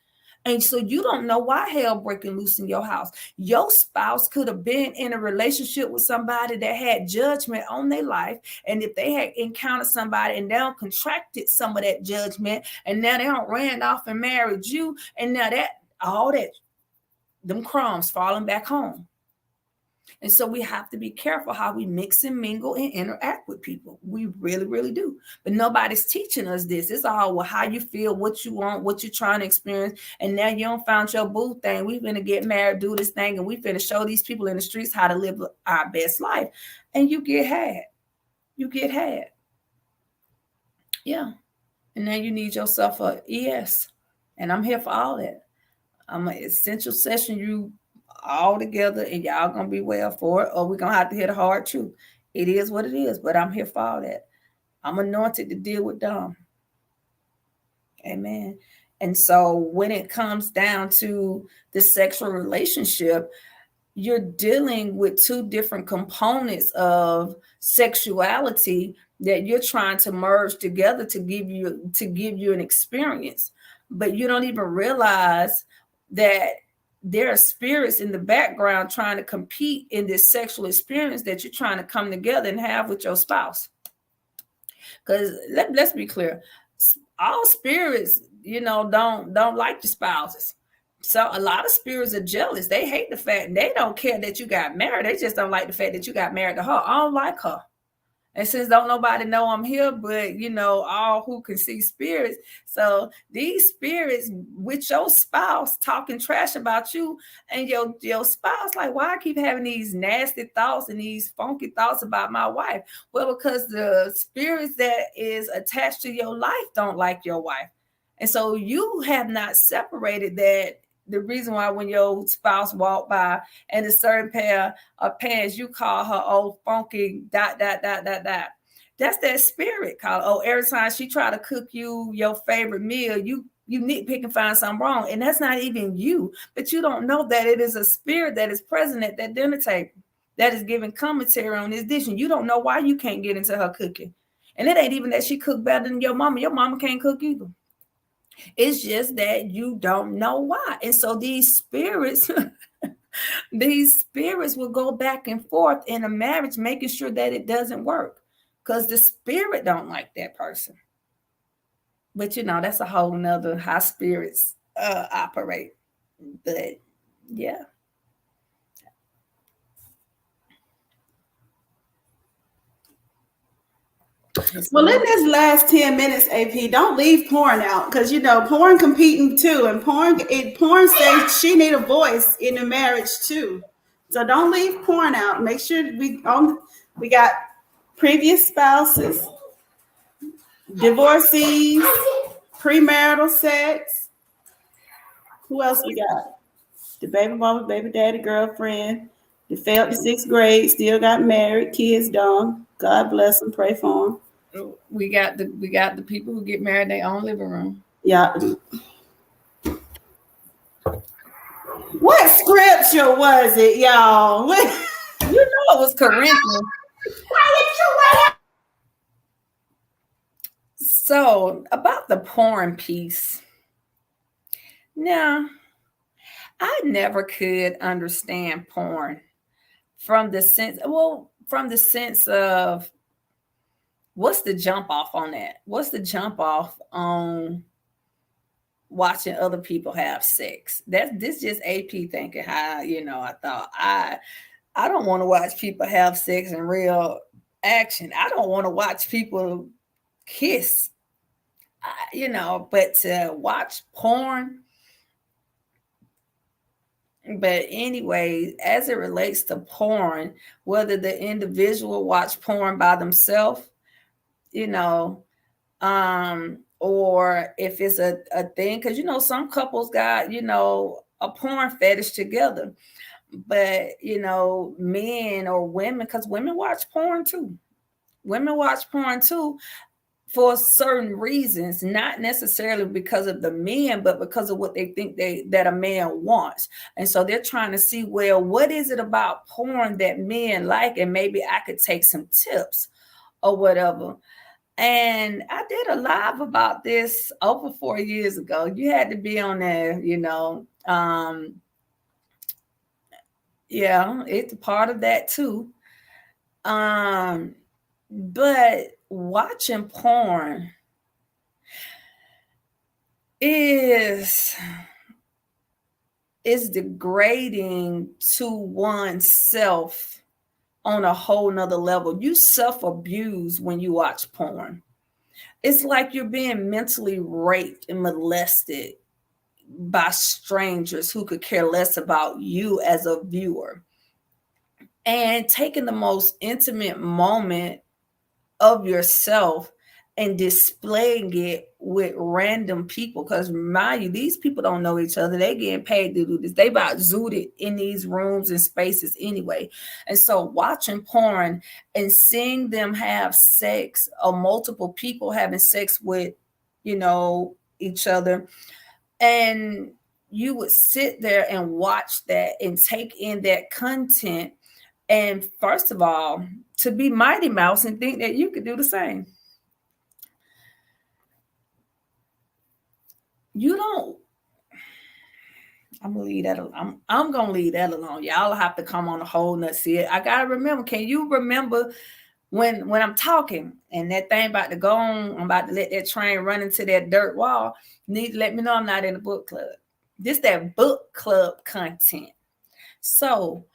And so you don't know why hell breaking loose in your house. Your spouse could have been in a relationship with somebody that had judgment on their life. And if they had encountered somebody and they don't contracted some of that judgment, and now they don't ran off and married you, and now them crumbs falling back home. And so we have to be careful how we mix and mingle and interact with people. We really, really do. But nobody's teaching us this. It's all how you feel, what you want, what you're trying to experience. And now you don't found your boo thing. We finna get married, do this thing, and we finna show these people in the streets how to live our best life. And you get had. You get had. Yeah. And then you need yourself a ES. And I'm here for all that. I'm an essential session you all together, and y'all gonna be well for it, or we're gonna have to hear the hard truth. It is what it is, but I'm here for all that. I'm anointed to deal with them. Amen. And so when it comes down to the sexual relationship, you're dealing with two different components of sexuality that you're trying to merge together to give you an experience. But you don't even realize that there are spirits in the background trying to compete in this sexual experience that you're trying to come together and have with your spouse. Because let's be clear, all spirits, don't like your spouses. So a lot of spirits are jealous. They hate the fact, they don't care that you got married. They just don't like the fact that you got married to her. I don't like her. And since don't nobody know I'm here, but all who can see spirits. So these spirits with your spouse talking trash about you, and your spouse like, why I keep having these nasty thoughts and these funky thoughts about my wife? Well, because the spirits that is attached to your life don't like your wife. And so you have not separated that. The reason why when your spouse walk by and a certain pair of pants, you call her old funky ... That's that spirit called, every time she try to cook you your favorite meal, you nitpick and find something wrong. And that's not even you, but you don't know that it is a spirit that is present at that dinner table that is giving commentary on this dish. And you don't know why you can't get into her cooking. And it ain't even that she cook better than your mama. Your mama can't cook either. It's just that you don't know why. And so these spirits, will go back and forth in a marriage, making sure that it doesn't work, because the spirit don't like that person. But that's a whole nother how spirits operate. But yeah. Well, in this last 10 minutes, AP, don't leave porn out, because porn competing too, and porn says she need a voice in the marriage too. So don't leave porn out. Make sure we got previous spouses, divorcees, premarital sex. Who else we got? The baby mama, baby daddy, girlfriend, They failed the 6th grade, still got married, kids done. God bless them, pray for them. We got the people who get married in their own living room. Yeah. What scripture was it, y'all? You know it was Corinthians. So about the porn piece. Now, I never could understand porn from the sense of what's the jump off on that? What's the jump off on watching other people have sex? This just AP thinking how, I thought I don't want to watch people have sex in real action. I don't want to watch people kiss, but to watch porn. But anyway, as it relates to porn, whether the individual watch porn by themselves, you know, or if it's a thing, because some couples got, a porn fetish together. But men or women, because women watch porn too. Women watch porn too for certain reasons, not necessarily because of the men, but because of what they think that a man wants. And so they're trying to see, well, what is it about porn that men like? And maybe I could take some tips or whatever. And I did a live about this over 4 years ago. You had to be on there, yeah, it's a part of that too. But watching porn is degrading to oneself on a whole nother level. You self-abuse when you watch porn. It's like you're being mentally raped and molested by strangers who could care less about you as a viewer. And taking the most intimate moment of yourself and displaying it with random people, because mind you, these people don't know each other. They getting paid to do this. They about zooted in these rooms and spaces anyway. And so watching porn and seeing them have sex, or multiple people having sex with each other, and you would sit there and watch that and take in that content. And first of all, to be Mighty Mouse and think that you could do the same. You don't. I'm gonna leave that alone. I'm gonna leave that alone. Y'all have to come on a whole nother see it. I gotta remember. Can you remember when I'm talking and that thing about to go on? I'm about to let that train run into that dirt wall. You need to let me know I'm not in the book club. This that book club content. So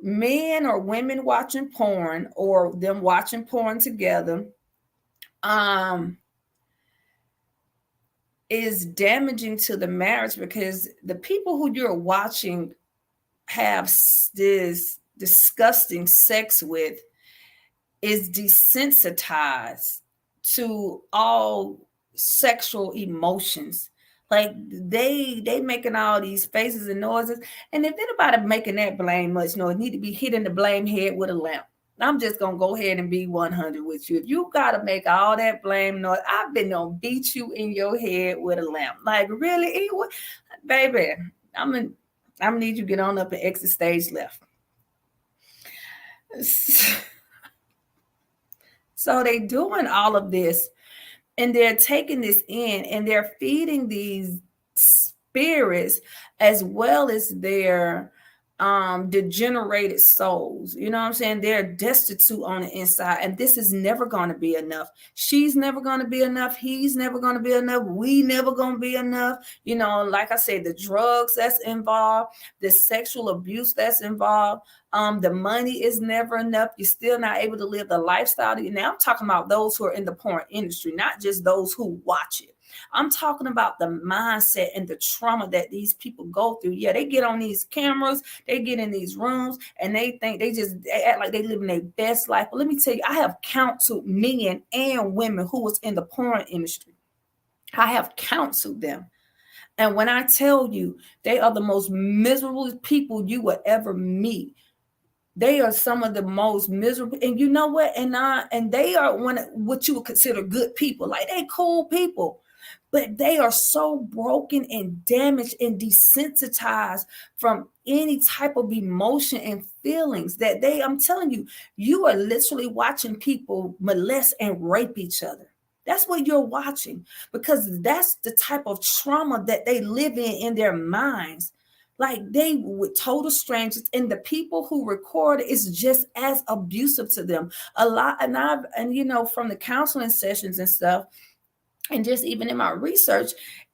men or women watching porn, or them watching porn together, is damaging to the marriage, because the people who you're watching have this disgusting sex with is desensitized to all sexual emotions. Like they making all these faces and noises, and if anybody making that blame much noise, need to be hitting the blame head with a lamp. I'm just gonna go ahead and be 100 with you. If you gotta make all that blame noise, I've been gonna beat you in your head with a lamp. Like really, baby, I'm gonna need you to get on up and exit stage left. So they doing all of this, and they're taking this in, and they're feeding these spirits as well as their degenerated souls. You know what I'm saying? They're destitute on the inside, and this is never going to be enough. She's never going to be enough. He's never going to be enough. We never going to be enough. Like I said, the drugs that's involved, the sexual abuse that's involved, the money is never enough. You're still not able to live the lifestyle. Now I'm talking about those who are in the porn industry, not just those who watch it. I'm talking about the mindset and the trauma that these people go through. Yeah, they get on these cameras, they get in these rooms, and they think they act like they living their best life. But let me tell you, I have counseled men and women who was in the porn industry. I have counseled them. And when I tell you, they are the most miserable people you will ever meet. They are some of the most miserable, and you know what? And they are what you would consider good people. Like, they cool people, but they are so broken and damaged and desensitized from any type of emotion and feelings that I'm telling you, you are literally watching people molest and rape each other. That's what you're watching, because that's the type of trauma that they live in their minds. Like, they with total strangers, and the people who record is just as abusive to them. A lot, and you know, from the counseling sessions and stuff, and just even in my research,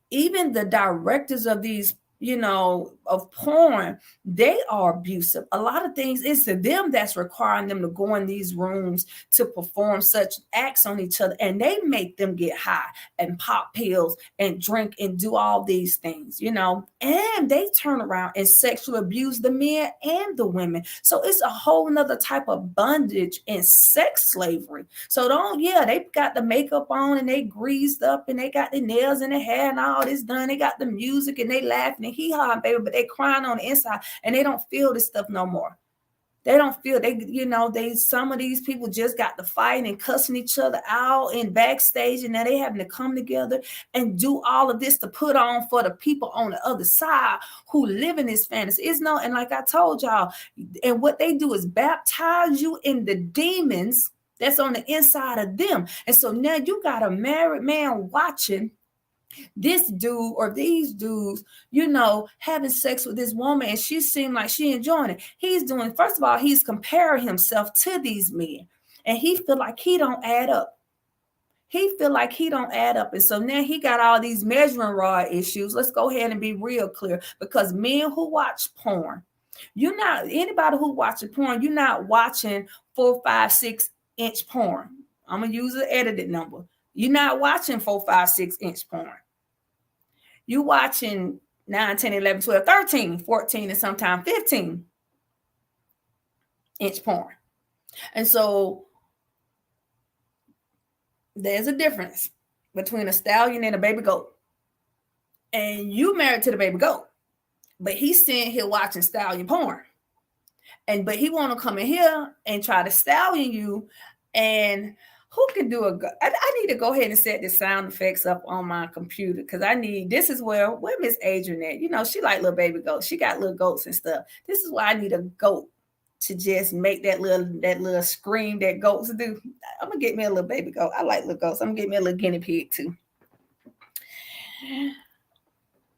even the directors of these, you know, of porn, they are abusive. A lot of things, it's to them that's requiring them to go in these rooms to perform such acts on each other, and they make them get high and pop pills and drink and do all these things, you know, and they turn around and sexually abuse the men and the women. So it's a whole nother type of bondage and sex slavery. So they got the makeup on and they greased up and they got their nails in their hair and all this done. They got the music and they laughing and hee-haw, baby, but they crying on the inside, and they don't feel this stuff no more. They don't feel, some of these people just got to fighting and cussing each other out in backstage, and now they having to come together and do all of this to put on for the people on the other side who live in this fantasy. And like I told y'all, and what they do is baptize you in the demons that's on the inside of them. And so now you got a married man watching this dude or these dudes, you know, having sex with this woman, and she seemed like she enjoying it. He's doing, first of all, he's comparing himself to these men, and he feel like he don't add up. And so now he got all these measuring rod issues. Let's go ahead and be real clear, because men who watch porn, anybody who watches porn, you're not watching 4, 5, 6-inch porn. I'm gonna use an edited number. You're not watching 4, 5, 6-inch porn. You watching 9, 10, 11, 12, 13, 14, and sometimes 15-inch porn. And so there's a difference between a stallion and a baby goat. And you married to the baby goat, but he's sitting here watching stallion porn. But he want to come in here and try to stallion you. And who can do I need to go ahead and set the sound effects up on my computer, because this is where Miss Adrian at. You know, she like little baby goats. She got little goats and stuff. This is why I need a goat to just make that little scream that goats do. I'm gonna get me a little baby goat. I like little goats. I'm gonna get me a little guinea pig too.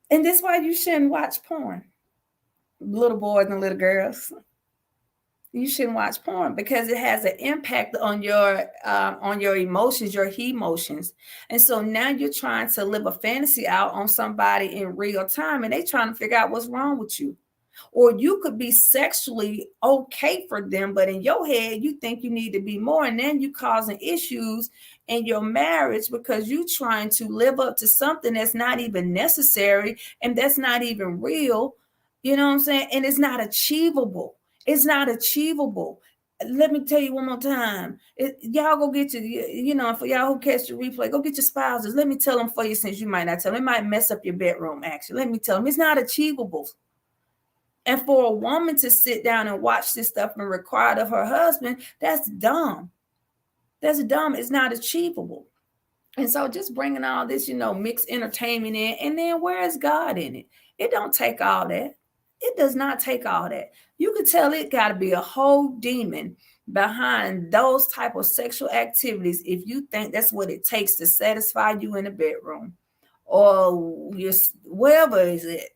And that's why you shouldn't watch porn, little boys and little girls. You shouldn't watch porn, because it has an impact on your emotions, your emotions. And so now you're trying to live a fantasy out on somebody in real time, and they trying to figure out what's wrong with you. Or you could be sexually okay for them, but in your head, you think you need to be more. And then you causing issues in your marriage because you trying to live up to something that's not even necessary and that's not even real. You know what I'm saying? And it's not achievable. It's not achievable. Let me tell you one more time. Y'all go get for y'all who catch the replay, go get your spouses. Let me tell them for you, since you might not tell them. It might mess up your bedroom, actually. Let me tell them it's not achievable. And for a woman to sit down and watch this stuff and require it of her husband, that's dumb. That's dumb. It's not achievable. And so just bringing all this, mixed entertainment in, and then where is God in it? It don't take all that. It does not take all that. You could tell it got to be a whole demon behind those type of sexual activities if you think that's what it takes to satisfy you in the bedroom or wherever is it.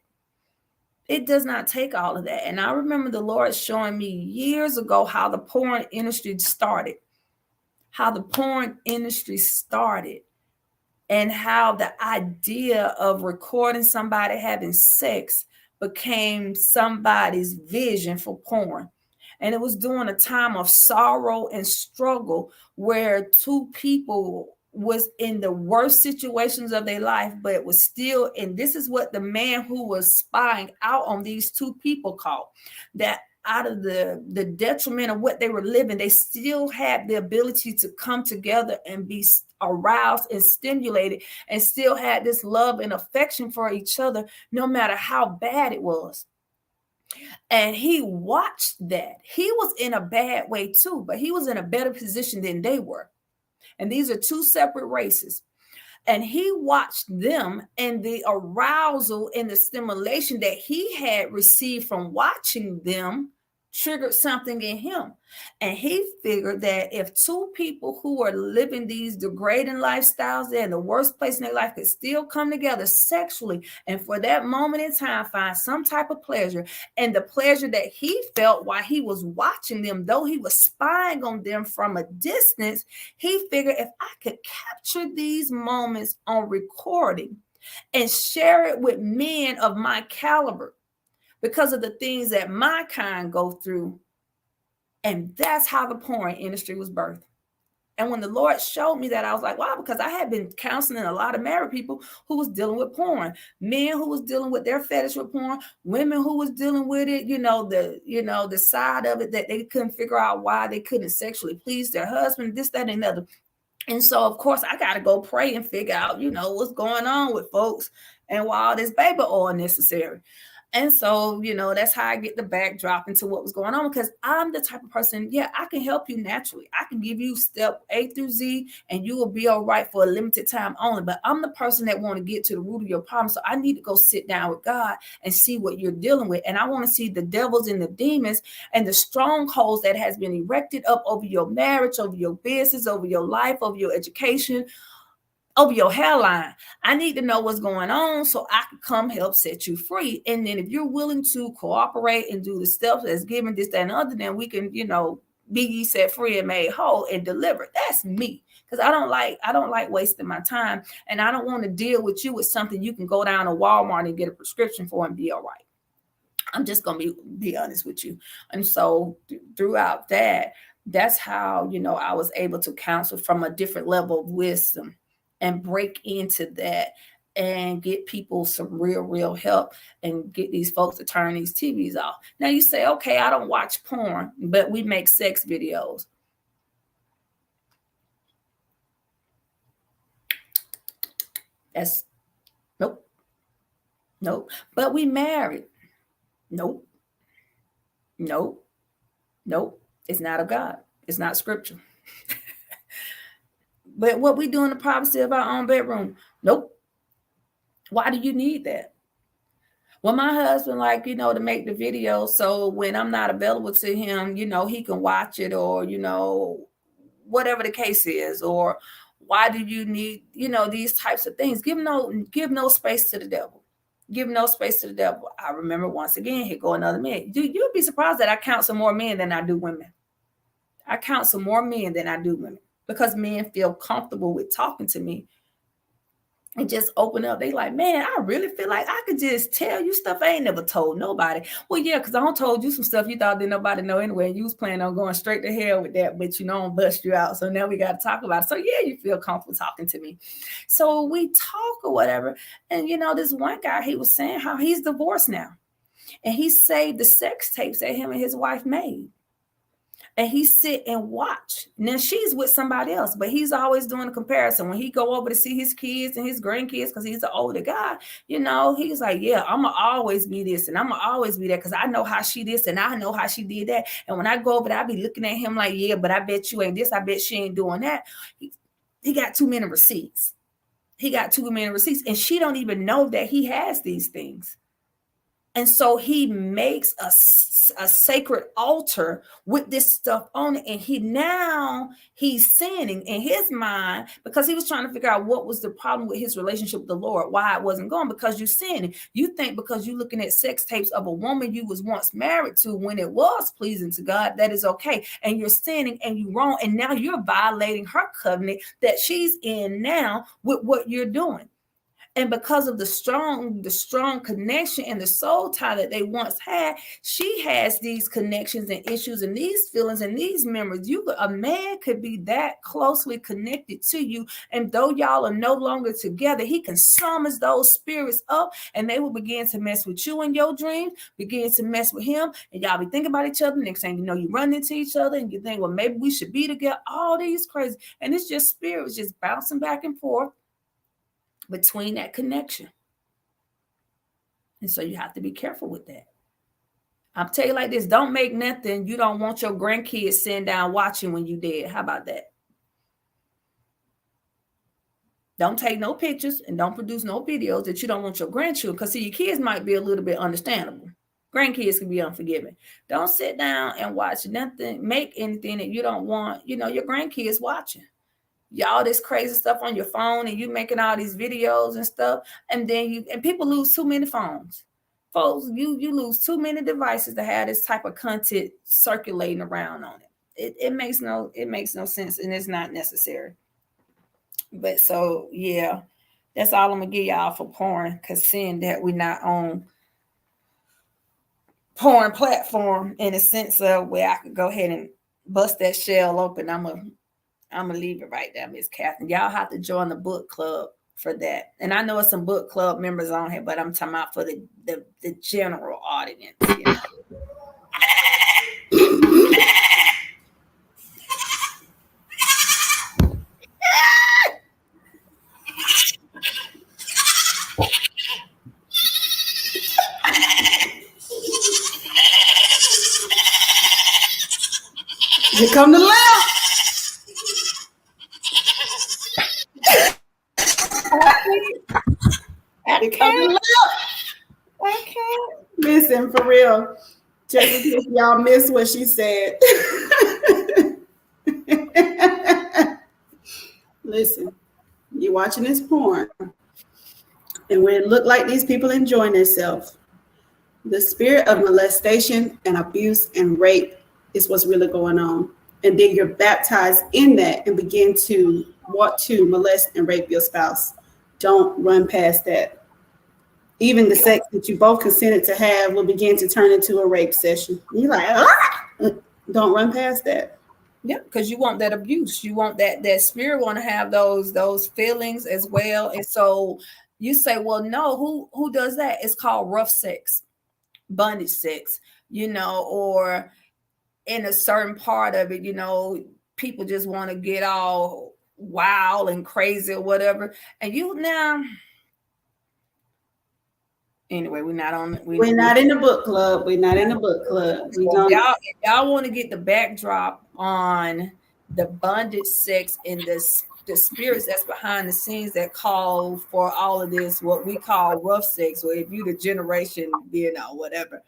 It does not take all of that. And I remember the Lord showing me years ago how the porn industry started, and how the idea of recording somebody having sex became somebody's vision for porn. And it was during a time of sorrow and struggle where two people was in the worst situations of their life, but it was still, and this is what the man who was spying out on these two people called, that out of the detriment of what they were living, they still had the ability to come together and be aroused and stimulated and still had this love and affection for each other, no matter how bad it was. And he watched that. He was in a bad way too, but he was in a better position than they were. And these are two separate races. And he watched them, and the arousal and the stimulation that he had received from watching them triggered something in him. And he figured that if two people who are living these degrading lifestyles, they're in the worst place in their life, could still come together sexually and for that moment in time find some type of pleasure, and the pleasure that he felt while he was watching them, though he was spying on them from a distance, he figured if I could capture these moments on recording and share it with men of my caliber, because of the things that my kind go through. And that's how the porn industry was birthed. And when the Lord showed me that, I was like, wow, because I had been counseling a lot of married people who was dealing with porn, men who was dealing with their fetish with porn, women who was dealing with it, the side of it that they couldn't figure out why they couldn't sexually please their husband, this, that, and the other. And so, of course, I got to go pray and figure out, what's going on with folks and why all this baby oil necessary. And so, that's how I get the backdrop into what was going on, because I'm the type of person, I can help you naturally. I can give you step A through Z and you will be all right for a limited time only. But I'm the person that want to get to the root of your problem. So I need to go sit down with God and see what you're dealing with. And I want to see the devils and the demons and the strongholds that has been erected up over your marriage, over your business, over your life, over your education, over your hairline. I need to know what's going on so I can come help set you free. And then if you're willing to cooperate and do the steps that's given, this, that, and other, then we can, be ye set free and made whole and delivered. That's me. Because I don't like wasting my time. And I don't want to deal with you with something you can go down to Walmart and get a prescription for and be all right. I'm just going to be honest with you. And so throughout that's how, I was able to counsel from a different level of wisdom and break into that and get people some real help and get these folks to turn these TVs off. Now you say, okay, I don't watch porn, but we make sex videos. That's nope. But we married. Nope. It's not of God. It's not scripture. But what we do in the privacy of our own bedroom, nope. Why do you need that? Well, my husband to make the video so when I'm not available to him, he can watch it, or, whatever the case is. Or why do you need, these types of things? Give no space to the devil. Give no space to the devil. I remember once again, here go another man. You'd be surprised that I counsel more men than I do women. I counsel more men than I do women, because men feel comfortable with talking to me and just open up. They like, man, I really feel like I could just tell you stuff I ain't never told nobody. Well, yeah, because I don't told you some stuff you thought didn't nobody know anyway. And you was planning on going straight to hell with that, but I'm bust you out. So now we got to talk about it. So yeah, you feel comfortable talking to me. So we talk or whatever. And this one guy, he was saying how he's divorced now. And he saved the sex tapes that him and his wife made. And he sit and watch. Now she's with somebody else, but he's always doing a comparison. When he go over to see his kids and his grandkids, because he's an older guy, he's like, yeah, I'm going to always be this and I'm going to always be that, because I know how she this and I know how she did that. And when I go over there, I be looking at him like, yeah, but I bet you ain't this. I bet she ain't doing that. He got too many receipts. And she don't even know that he has these things. And so he makes a sacred altar with this stuff on it. And he's sinning in his mind, because he was trying to figure out what was the problem with his relationship with the Lord, why it wasn't going, because you're sinning. You think because you're looking at sex tapes of a woman you was once married to when it was pleasing to God, that is okay. And you're sinning and you're wrong. And now you're violating her covenant that she's in now with what you're doing. And because of the strong connection and the soul tie that they once had, she has these connections and issues and these feelings and these memories. A man could be that closely connected to you, and though y'all are no longer together, he can summon those spirits up, and they will begin to mess with you in your dreams, begin to mess with him, and y'all be thinking about each other. Next thing you know, you run into each other, and you think, well, maybe we should be together. All these crazy, and it's just spirits just bouncing back and forth between that connection. And so you have to be careful with that. I'll tell you like this, don't make nothing you don't want your grandkids sitting down watching when you dead. How about that? Don't take no pictures and don't produce no videos that you don't want your grandchildren. Because see, your kids might be a little bit understandable. Grandkids can be unforgiving. Don't sit down and watch nothing, make anything that you don't want, your grandkids watching. Y'all this crazy stuff on your phone and you making all these videos and stuff. And then people lose too many phones. Folks, you lose too many devices to have this type of content circulating around on it. It makes no sense, and it's not necessary. But so yeah, that's all I'm gonna give y'all for porn. Cause seeing that we're not on porn platform in a sense of where I could go ahead and bust that shell open, I'm gonna leave it right there, Miss Catherine. Y'all have to join the book club for that. And I know it's some book club members on here, but I'm talking about for the general audience. Here come the laugh. I can't. Listen, for real. Just in case y'all missed what she said. Listen, you're watching this porn. And when it looked like these people enjoying themselves, the spirit of molestation and abuse and rape is what's really going on. And then you're baptized in that and begin to want to molest and rape your spouse. Don't run past that. Even the sex that you both consented to have will begin to turn into a rape session. You're like, ah! Don't run past that. Yeah, because you want that abuse. You want that spirit want to have those feelings as well. And so you say, well, no, who does that? It's called rough sex, bondage sex, or in a certain part of it, people just want to get all wild and crazy or whatever. And anyway, we're not in the book club. We're not in the book club. If y'all want to get the backdrop on the bondage sex and the spirits that's behind the scenes that call for all of this, what we call rough sex, or if you the generation, whatever,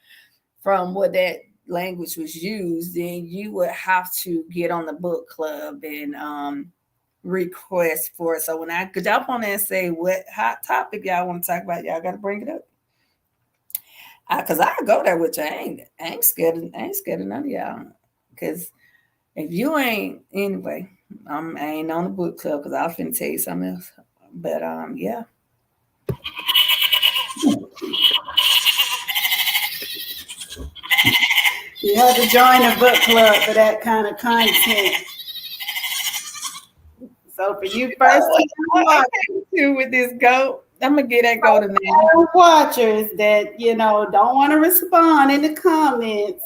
from what that language was used, then you would have to get on the book club and request for it. So when I could jump on there and say what hot topic y'all want to talk about, y'all got to bring it up. Cause I go there with you. I ain't scared of none of y'all. Cause if you ain't anyway, I ain't on the book club because I was finna tell you something else. But yeah. You have to join the book club for that kind of content. So for you first with this goat, I'm gonna get that goat to watchers that don't want to respond in the comments.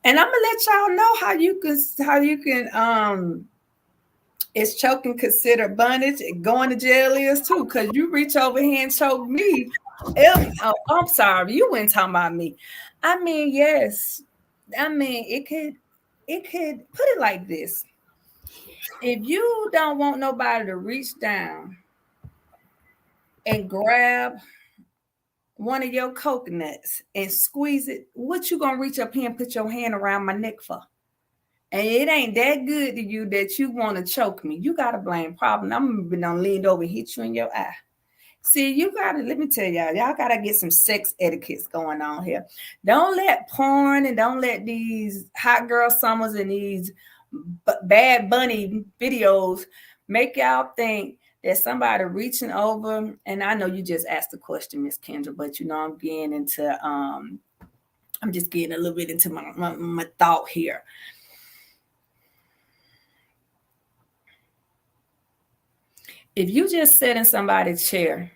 And I'm gonna let y'all know how you can is choking considered bondage and going to jail is too, because you reach over here and choke me. Oh, I'm sorry, you weren't talking about me. I mean, yes. I mean, it could put it like this. If you don't want nobody to reach down and grab one of your coconuts and squeeze it, what you gonna reach up here and put your hand around my neck for? And it ain't that good to you that you want to choke me. You got a blame problem. I'm gonna lean over and hit you in your eye. See, let me tell y'all gotta get some sex etiquettes going on here. Don't let porn and don't let these hot girl summers and these bad bunny videos make y'all think that somebody reaching over. And I know you just asked the question, Miss Kendra, but I'm getting into I'm just getting a little bit into my thought here. If you just sit in somebody's chair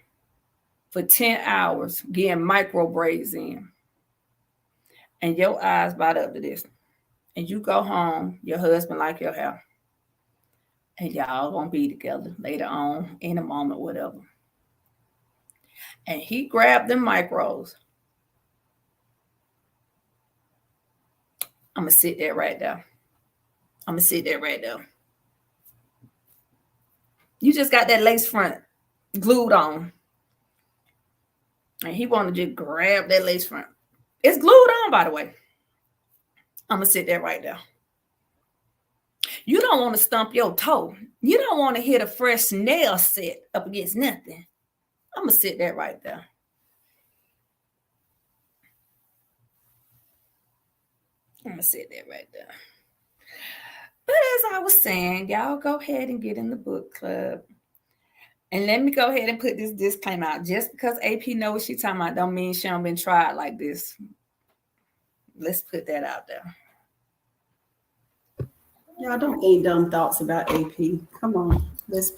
for 10 hours getting microbraids in, and your eyes bite up to this, and you go home, your husband like your hair, and y'all gonna be together later on in a moment, whatever. And he grabbed the micros I'm going to sit there right there. I'm going to sit there right there. You just got that lace front glued on. And he want to just grab that lace front. It's glued on, by the way. I'm going to sit there right there. You don't want to stump your toe. You don't want to hit a fresh nail set up against nothing. I'm going to sit there right there. I'm going to sit there right there. But as I was saying, y'all go ahead and get in the book club. And let me go ahead and put this disclaimer out. Just because AP knows what she's talking about don't mean she don't been tried like this. Let's put that out there. Y'all don't think dumb thoughts about AP. Come on. Let's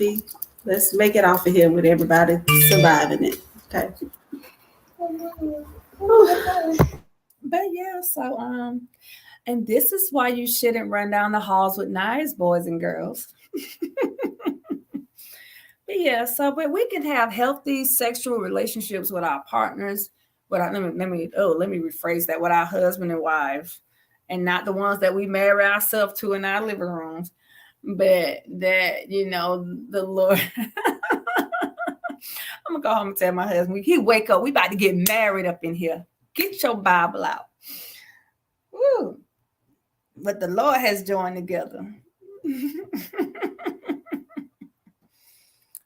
make it off of here with everybody surviving it. Okay. But yeah, so and this is why you shouldn't run down the halls with knives, boys and girls. But yeah, but we can have healthy sexual relationships with our partners. Let me rephrase that, with our husband and wife, and not the ones that we marry ourselves to in our living rooms. But that, the Lord. I'm gonna go home and tell my husband, he wake up, we about to get married up in here. Get your Bible out. Woo. But the Lord has joined together.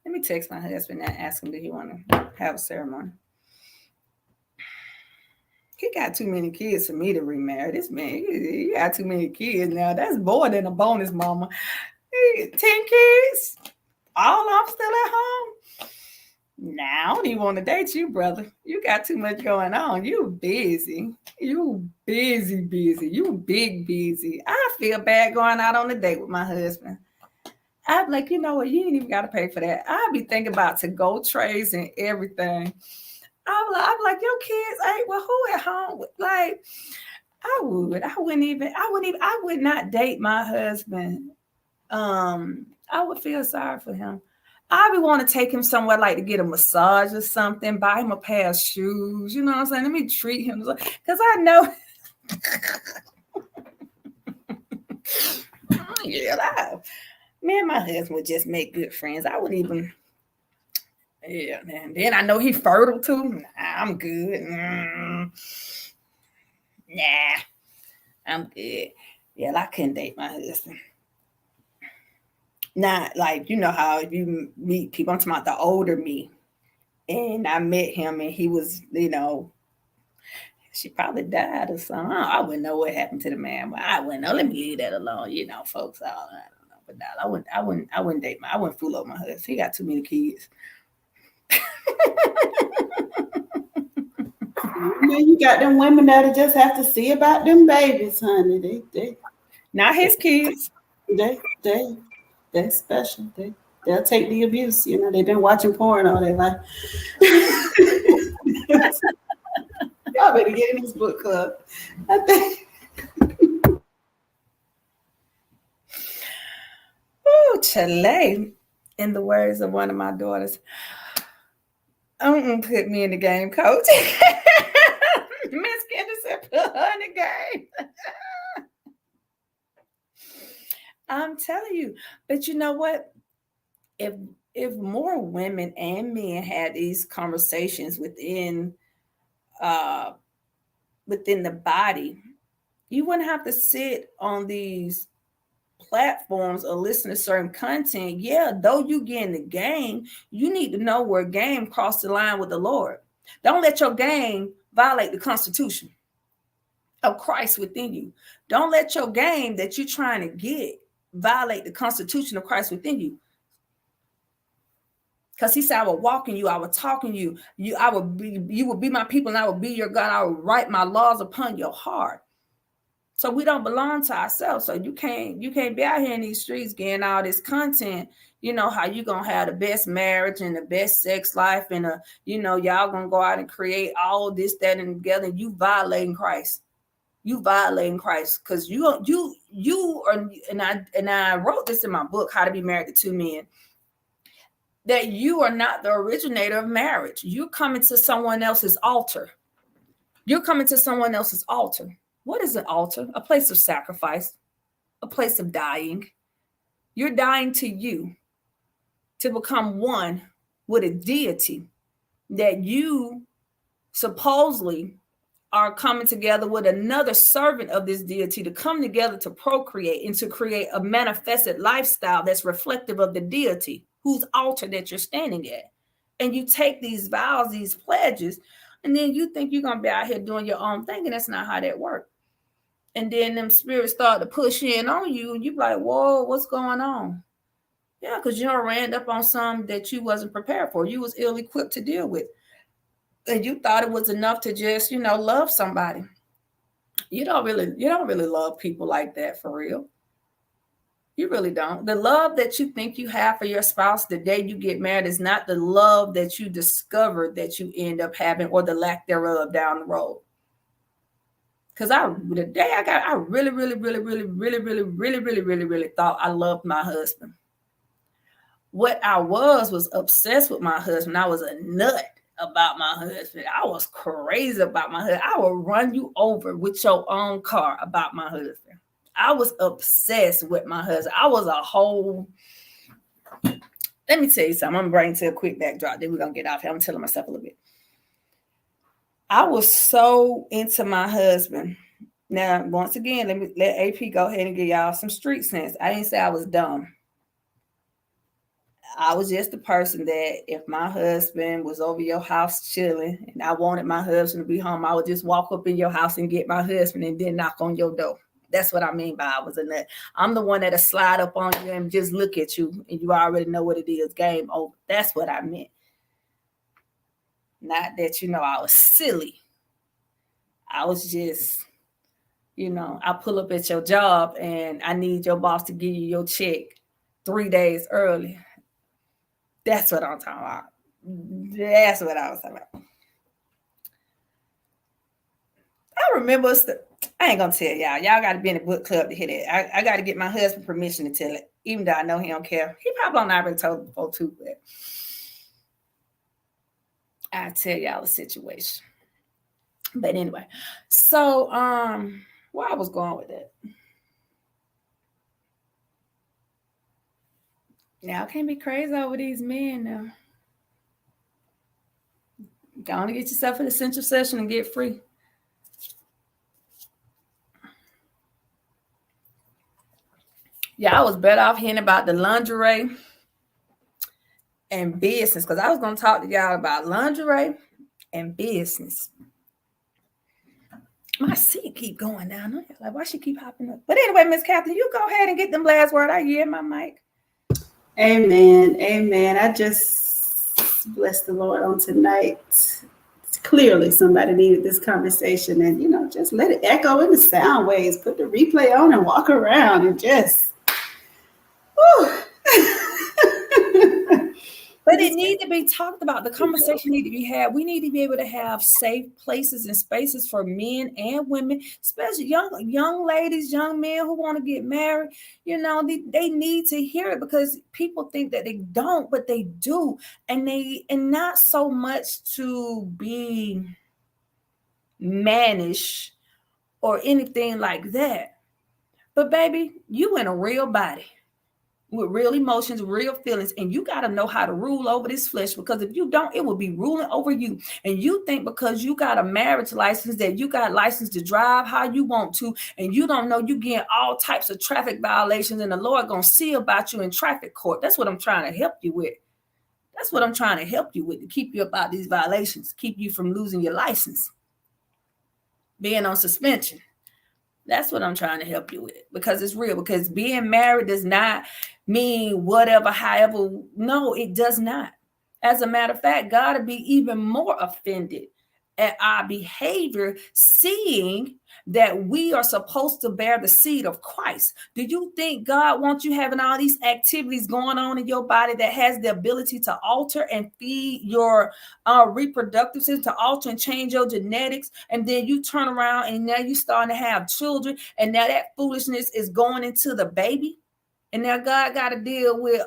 Let me text my husband and ask him, do he want to have a ceremony? He got too many kids for me to remarry. This man, he got too many kids now. That's more than a bonus, mama. 10 kids? All of them still at home? Now, I don't even want to date you, brother. You got too much going on. You busy. You busy. You big busy. I feel bad going out on a date with my husband. I'd be like, you know what? You ain't even got to pay for that. I'd be thinking about to-go trays and everything. I'm like, your kids ain't, well, who at home? Like, I would not date my husband. I would feel sorry for him. I would want to take him somewhere like to get a massage or something, buy him a pair of shoes. You know what I'm saying? Let me treat him. Because I know. Me and my husband would just make good friends. I wouldn't even. Yeah, man. Then I know he's fertile too. Nah, I'm good. Nah, I'm good. Yeah, I couldn't date my husband. Not like, how if you meet people, I'm talking about the older me. And I met him and he was, she probably died or something. I wouldn't know what happened to the man, but I wouldn't know. Let me leave that alone, folks. I don't know. But no, I wouldn't date I wouldn't fool up my husband. He got too many kids. You got them women that just have to see about them babies, honey. They not his kids. They're special. They'll take the abuse. They've been watching porn all their life. Y'all better get in this book club. I think. Oh, Chile. In the words of one of my daughters, put me in the game, coach. Miss Kendall put her in the game. I'm telling you. But you know what? If more women and men had these conversations within the body, you wouldn't have to sit on these platforms or listen to certain content. Yeah, though you get in the game, you need to know where game crossed the line with the Lord. Don't let your game violate the Constitution of Christ within you. Don't let your game that you're trying to get violate the Constitution of Christ within you. Because he said, I will walk in you, I will talk in you. You will be my people, and I will be your God. I will write my laws upon your heart. So we don't belong to ourselves. So you can't be out here in these streets getting all this content. How you gonna have the best marriage and the best sex life, and y'all gonna go out and create all this, that, and together. And you violating Christ. You violating Christ, because you are. And I wrote this in my book, How to Be Married to Two Men. That you are not the originator of marriage. You're coming to someone else's altar. You're coming to someone else's altar. What is an altar? A place of sacrifice, a place of dying. You're dying to you to become one with a deity that you supposedly are coming together with another servant of this deity to come together to procreate and to create a manifested lifestyle that's reflective of the deity whose altar that you're standing at. And you take these vows, these pledges, and then you think you're going to be out here doing your own thing, and that's not how that works. And then them spirits start to push in on you, and you're like, whoa, what's going on? Yeah, because you ran up on something that you wasn't prepared for. You was ill-equipped to deal with. And you thought it was enough to just, love somebody. You don't really love people like that for real. You really don't. The love that you think you have for your spouse the day you get married is not the love that you discover that you end up having, or the lack thereof down the road. Because the day I really, really, really, really, really, really, really, really, really, really thought I loved my husband. What I was obsessed with my husband. I was a nut about my husband. I was crazy about my husband. I will run you over with your own car about my husband. I was obsessed with my husband. I was a whole. Let me tell you something. I'm going to bring to a quick backdrop. Then we're going to get off here. I'm telling myself a little bit. I was so into my husband. Now, once again, let AP go ahead and give y'all some street sense. I didn't say I was dumb. I was just the person that if my husband was over your house chilling and I wanted my husband to be home, I would just walk up in your house and get my husband and then knock on your door. That's what I mean by I was a nut. I'm the one that'll slide up on you and just look at you and you already know what it is. Game over. That's what I meant. Not that, I was silly. I was just, I pull up at your job and I need your boss to give you your check 3 days early. That's what I'm talking about. That's what I was talking about. I remember, I ain't going to tell y'all. Y'all got to be in a book club to hear that. I got to get my husband permission to tell it, even though I know he don't care. He probably not already told before too, but I'll tell y'all the situation. But anyway, so where I was going with that. Now, I can't be crazy over these men now. Go on and get yourself an essential session and get free. Yeah, I was better off hearing about the lingerie and business, because I was going to talk to y'all about lingerie and business. My seat keep going down. Like, why she keep hopping up? But anyway, Miss Kathleen, you go ahead and get them last word. I hear my mic. Amen. Amen. I just bless the Lord on tonight. Clearly, somebody needed this conversation, and just let it echo in the sound waves. Put the replay on and walk around and just. But it needs to be talked about. The conversation need to be had. We need to be able to have safe places and spaces for men and women, especially young ladies, young men who want to get married. They need to hear it, because people think that they don't, but they do. And not so much to be mannish or anything like that. But baby, you in a real body with real emotions, real feelings, and you got to know how to rule over this flesh, because if you don't, it will be ruling over you. And you think because you got a marriage license that you got license to drive how you want to, and you don't know you getting all types of traffic violations, and the Lord gonna see about you in traffic court. That's what I'm trying to help you with. That's what I'm trying to help you with, to keep you about these violations, keep you from losing your license, being on suspension. That's what I'm trying to help you with, because it's real. Because being married does not mean whatever, however. No, it does not. As a matter of fact, God will be even more offended at our behavior, seeing that we are supposed to bear the seed of Christ. Do you think God wants you having all these activities going on in your body that has the ability to alter and feed your reproductive system, to alter and change your genetics, and then you turn around and now you're starting to have children, and now that foolishness is going into the baby, and now God got to deal with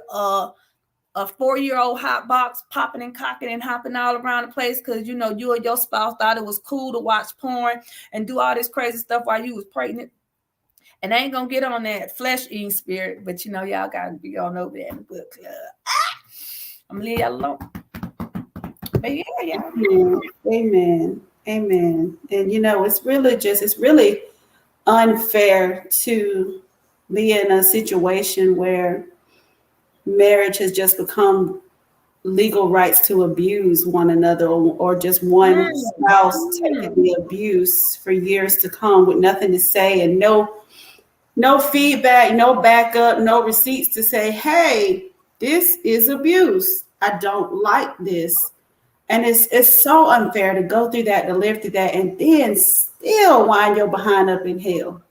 a 4-year-old hot box popping and cocking and hopping all around the place because you know you or your spouse thought it was cool to watch porn and do all this crazy stuff while you was pregnant. And I ain't gonna get on that flesh eating spirit, but you know y'all gotta be on over there in the book club. I'm gonna leave y'all alone. But yeah. Amen. Amen. And you know, it's really unfair to be in a situation where marriage has just become legal rights to abuse one another, or just one spouse taking the abuse for years to come with nothing to say and no feedback, no backup, no receipts to say, hey, this is abuse. I don't like this. And it's so unfair to go through that, to live through that, and then still wind your behind up in hell.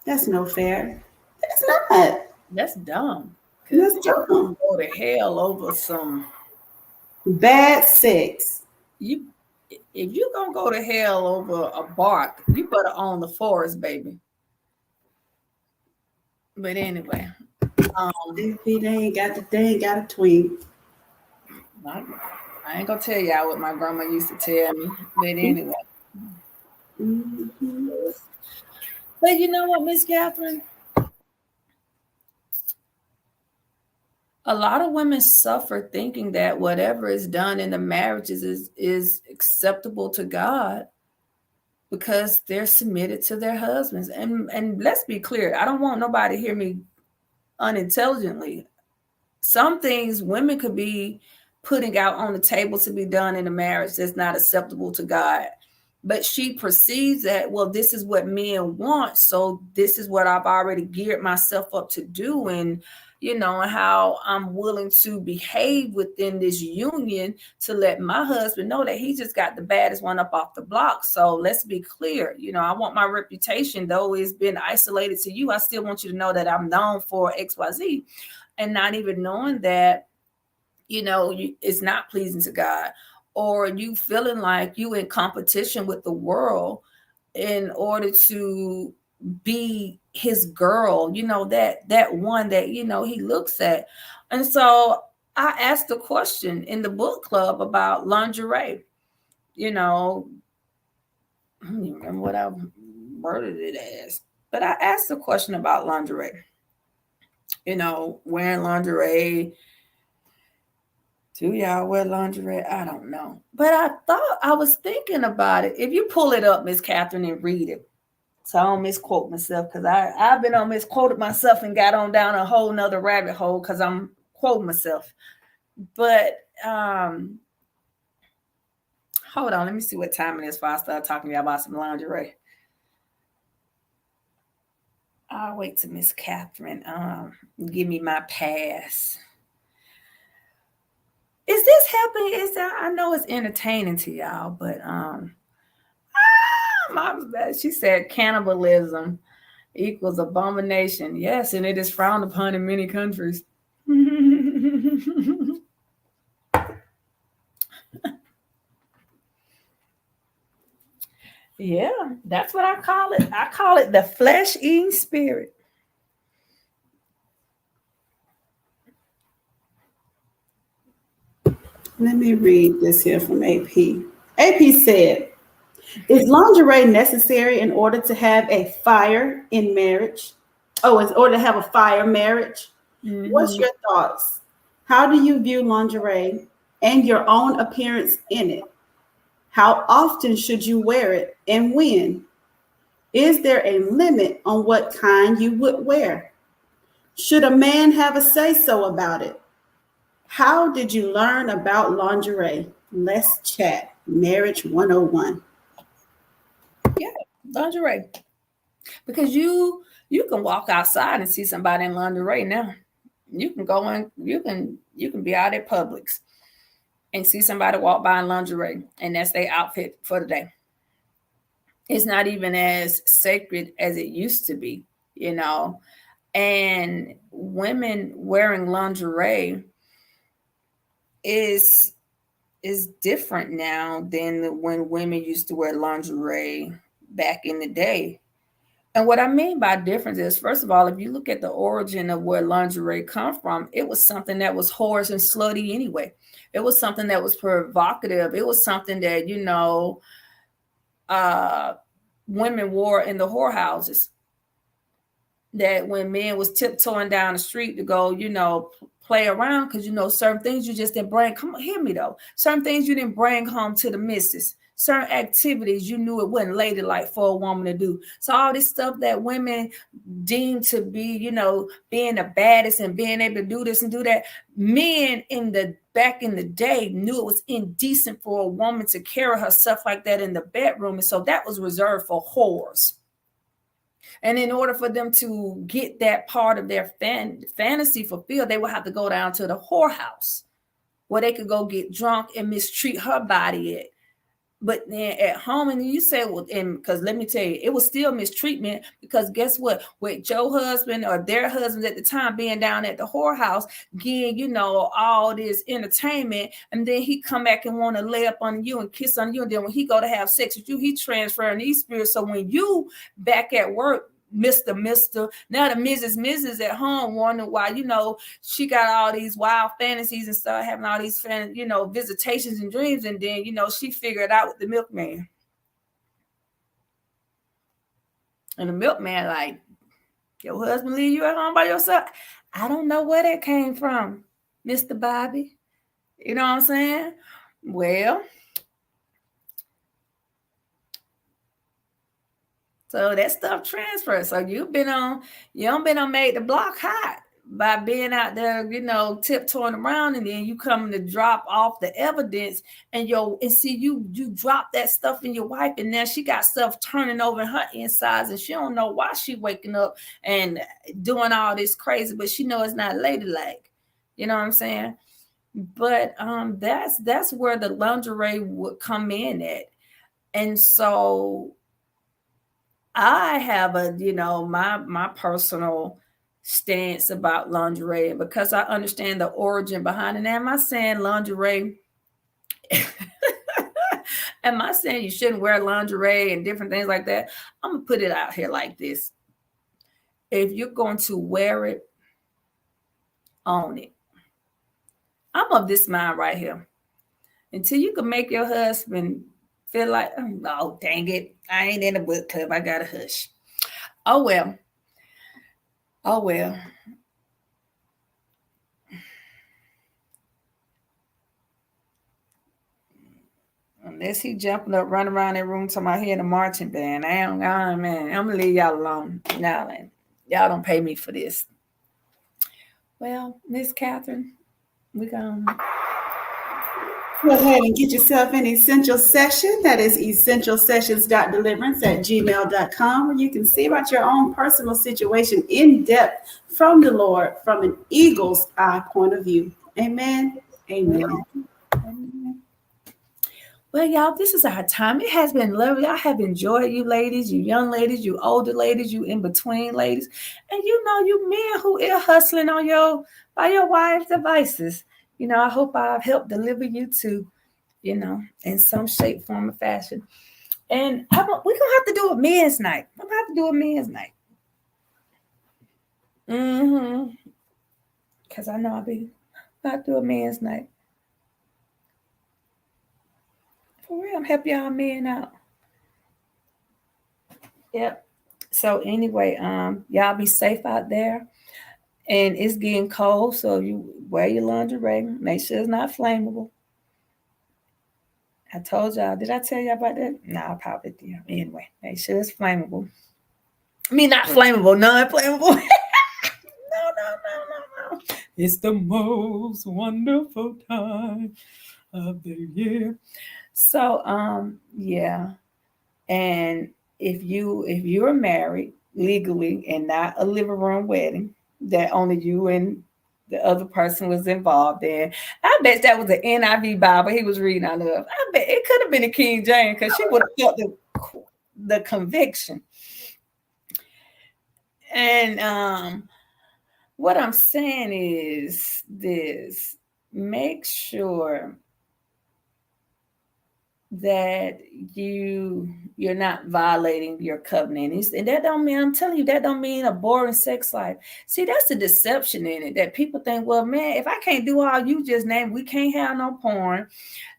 That's no fair. That's not. That's dumb. That's dumb. Go to hell over some bad sex. If you gonna go to hell over a bark, you better own the forest, baby. But anyway, they ain't got a twin. I ain't gonna tell y'all what my grandma used to tell me. But anyway. Mm-hmm. But you know what, Miss Catherine? A lot of women suffer thinking that whatever is done in the marriages is acceptable to God because they're submitted to their husbands. And let's be clear, I don't want nobody to hear me unintelligently. Some things women could be putting out on the table to be done in a marriage that's not acceptable to God. But she perceives that, well, this is what men want. So this is what I've already geared myself up to do. And, you know, how I'm willing to behave within this union to let my husband know that he just got the baddest one up off the block. So let's be clear. You know, I want my reputation, though it's been isolated to you, I still want you to know that I'm known for XYZ. And not even knowing that, you know, it's not pleasing to God. Or you feeling like you in competition with the world in order to be his girl, you know, that one that, you know, he looks at. And so I asked a question in the book club about lingerie. You know, I don't even remember what I worded it as, but I asked a question about lingerie. You know, wearing lingerie. Do y'all wear lingerie? I don't know. But I was thinking about it. If you pull it up, Miss Catherine, and read it. So I don't misquote myself because I've been on misquoted myself and got on down a whole nother rabbit hole because I'm quoting myself. But hold on, let me see what time it is before I start talking to y'all about some lingerie. I'll wait till Miss Catherine give me my pass. Is this happening? Is that, I know it's entertaining to y'all, but she said cannibalism equals abomination. Yes, and it is frowned upon in many countries. Yeah, that's what I call it. I call it the flesh-eating spirit. Let me read this here from AP. AP said, is lingerie necessary in order to have a fire in marriage? Oh, in order to have a fire marriage? Mm-hmm. What's your thoughts? How do you view lingerie and your own appearance in it? How often should you wear it and when? Is there a limit on what kind you would wear? Should a man have a say-so about it? How did you learn about lingerie? Let's chat. Marriage 101. Yeah, lingerie. Because you can walk outside and see somebody in lingerie now. You can go in, you can be out at Publix and see somebody walk by in lingerie, and that's their outfit for the day. It's not even as sacred as it used to be, you know. And women wearing lingerie is different now than when women used to wear lingerie back in the day. And what I mean by difference is, first of all, if you look at the origin of where lingerie come from, it was something that was whorish and slutty anyway. It was something that was provocative. It was something that, women wore in the whorehouses. That when men was tiptoeing down the street to go, play around, because certain things you just didn't bring. Come on, hear me though. Certain things you didn't bring home to the missus. Certain activities you knew it wasn't ladylike for a woman to do. So all this stuff that women deemed to be, being the baddest and being able to do this and do that, men back in the day knew it was indecent for a woman to carry herself like that in the bedroom, and so that was reserved for whores. And in order for them to get that part of their fantasy fulfilled, they would have to go down to the whorehouse where they could go get drunk and mistreat her body at. But then at home, and you say, well, and because let me tell you, it was still mistreatment, because guess what? With your husband or their husbands at the time being down at the whorehouse, getting, all this entertainment, and then he come back and want to lay up on you and kiss on you. And then when he go to have sex with you, he transferring these spirits. So when you back at work, Mr. Now the Mrs. at home wondering why, she got all these wild fantasies and start having all these, visitations and dreams. And then, she figured out with the milkman. And the milkman like, your husband leave you at home by yourself? I don't know where that came from, Mr. Bobby. You know what I'm saying? Well, so that stuff transfers. So you don't been on made the block hot by being out there, tiptoeing around, and then you come to drop off the evidence, and see you drop that stuff in your wife, and now she got stuff turning over in her insides, and she don't know why she waking up and doing all this crazy, but she know it's not ladylike. You know what I'm saying? But that's where the lingerie would come in at. And so I have my personal stance about lingerie, because I understand the origin behind it. And am I saying lingerie? Am I saying you shouldn't wear lingerie and different things like that? I'm going to put it out here like this. If you're going to wear it, own it. I'm of this mind right here. Until you can make your husband feel like, oh, dang it, I ain't in a book club, I got to hush. Oh, well. Unless he jumping up, running around that room talking about hearing a marching band. Man, I'm going to leave y'all alone. Y'all don't pay me for this. Well, Miss Catherine, we're going to go ahead and get yourself an essential session. That is essentialsessions.deliverance@gmail.com, where you can see about your own personal situation in depth from the Lord, from an eagle's eye point of view. Amen. Amen. Well, y'all, this is our time. It has been lovely. I have enjoyed you ladies, you young ladies, you older ladies, you in between ladies, and you men who are hustling on by your wife's devices. I hope I've helped deliver you to, in some shape, form, or fashion. And we're gonna have to do a men's night. I'm gonna have to do a men's night. Because I know I'll be about to do a men's night. For real, I'm help y'all men out. Yep. So anyway, y'all be safe out there. And it's getting cold, so you wear your lingerie. Make sure it's not flammable. I told y'all. Did I tell y'all about that? No, I probably did. Anyway, make sure it's flammable. I mean, not flammable, non-flammable. No. It's the most wonderful time of the year. So, yeah. And if you're married legally and not a living room wedding that only you and the other person was involved in, I bet that was an NIV Bible he was reading out of. I bet it could have been a King James, because she would have felt the conviction. And what I'm saying is this: make sure that you're not violating your covenant. And that don't mean, I'm telling you, that don't mean a boring sex life. See, that's the deception in it, that people think, well, man, if I can't do all you just named, we can't have no porn,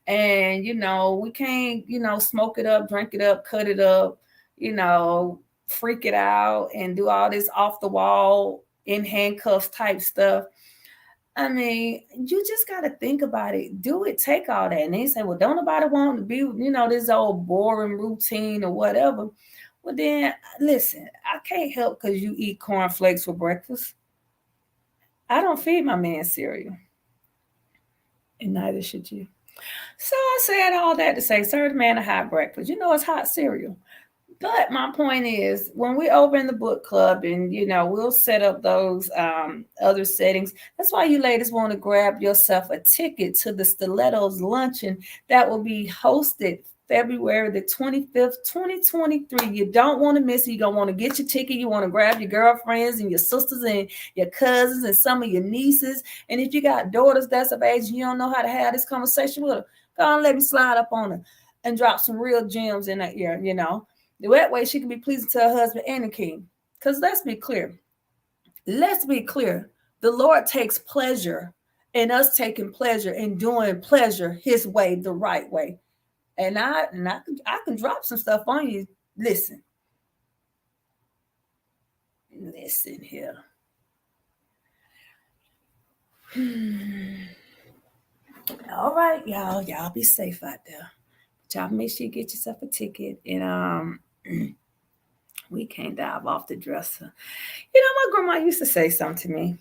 and we can't, smoke it up, drink it up, cut it up, freak it out and do all this off the wall in handcuffs type stuff. I mean, you just got to think about it. Do it, take all that. And they say, well, don't nobody want to be, this old boring routine or whatever. Well, then, listen, I can't help because you eat cornflakes for breakfast. I don't feed my man cereal. And neither should you. So I said all that to say, serve the man a hot breakfast. It's hot cereal. But my point is, when we open the book club and, we'll set up those other settings. That's why you ladies want to grab yourself a ticket to the Stilettos Luncheon that will be hosted February the 25th, 2023. You don't want to miss it. You're going to want to get your ticket. You want to grab your girlfriends and your sisters and your cousins and some of your nieces. And if you got daughters that's of age and you don't know how to have this conversation with her, go on, let me slide up on her and drop some real gems in her ear, That way she can be pleasing to her husband and the king. Because let's be clear. The Lord takes pleasure in us taking pleasure in doing pleasure his way, the right way. And I can drop some stuff on you. Listen here. All right, y'all be safe out there. But y'all make sure you get yourself a ticket. And we can't dive off the dresser. My grandma used to say something to me.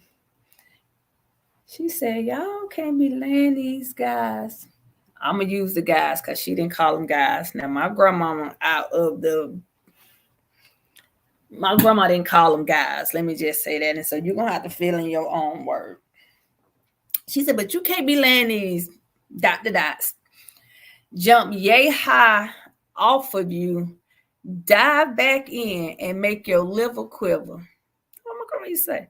She said, y'all can't be laying these guys. I'm going to use the guys because she didn't call them guys. Now, my grandma didn't call them guys. Let me just say that. And so you're going to have to fill in your own word. She said, but you can't be laying these dots. Jump yay high off of you, dive back in, and make your liver quiver. What my grandma used to say.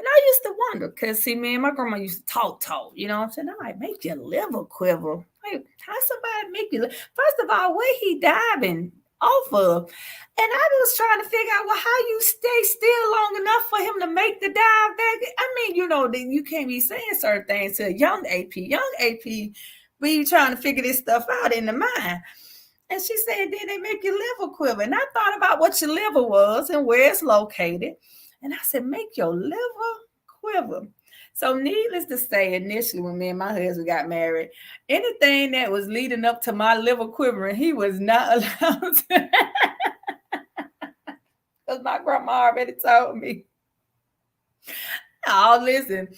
And I used to wonder, because, see, man, my grandma used to talk. You know what I'm saying? I'm like, make your liver quiver. Like, how somebody make you? First of all, where he diving off of? And I was trying to figure out, well, how you stay still long enough for him to make the dive back? I mean, you can't be saying certain things to a young AP. Young AP, be trying to figure this stuff out in the mind. And she said, then they make your liver quiver. And I thought about what your liver was and where it's located. And I said, make your liver quiver. So needless to say, initially when me and my husband got married, anything that was leading up to my liver quivering, he was not allowed to. Because my grandma already told me. Oh, listen,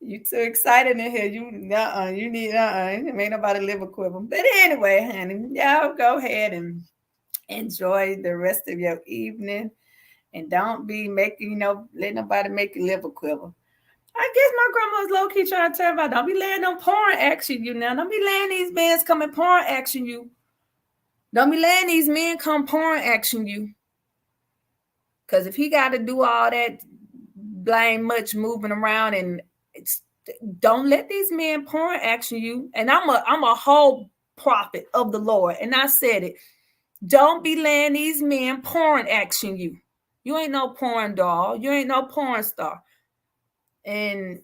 you too excited in here. You need, ain't nobody liver quiver. But anyway, honey, y'all go ahead and enjoy the rest of your evening. And don't be making, let nobody make you liver quiver. I guess my grandma's low-key trying to tell me, don't be letting them porn action you now. Don't be letting these men come and porn action you. Don't be letting these men come porn action you. Because if he got to do all that blame much moving around, and don't let these men porn action you. And I'm a whole prophet of the Lord. And I said it. Don't be letting these men porn action you. You ain't no porn doll. You ain't no porn star. And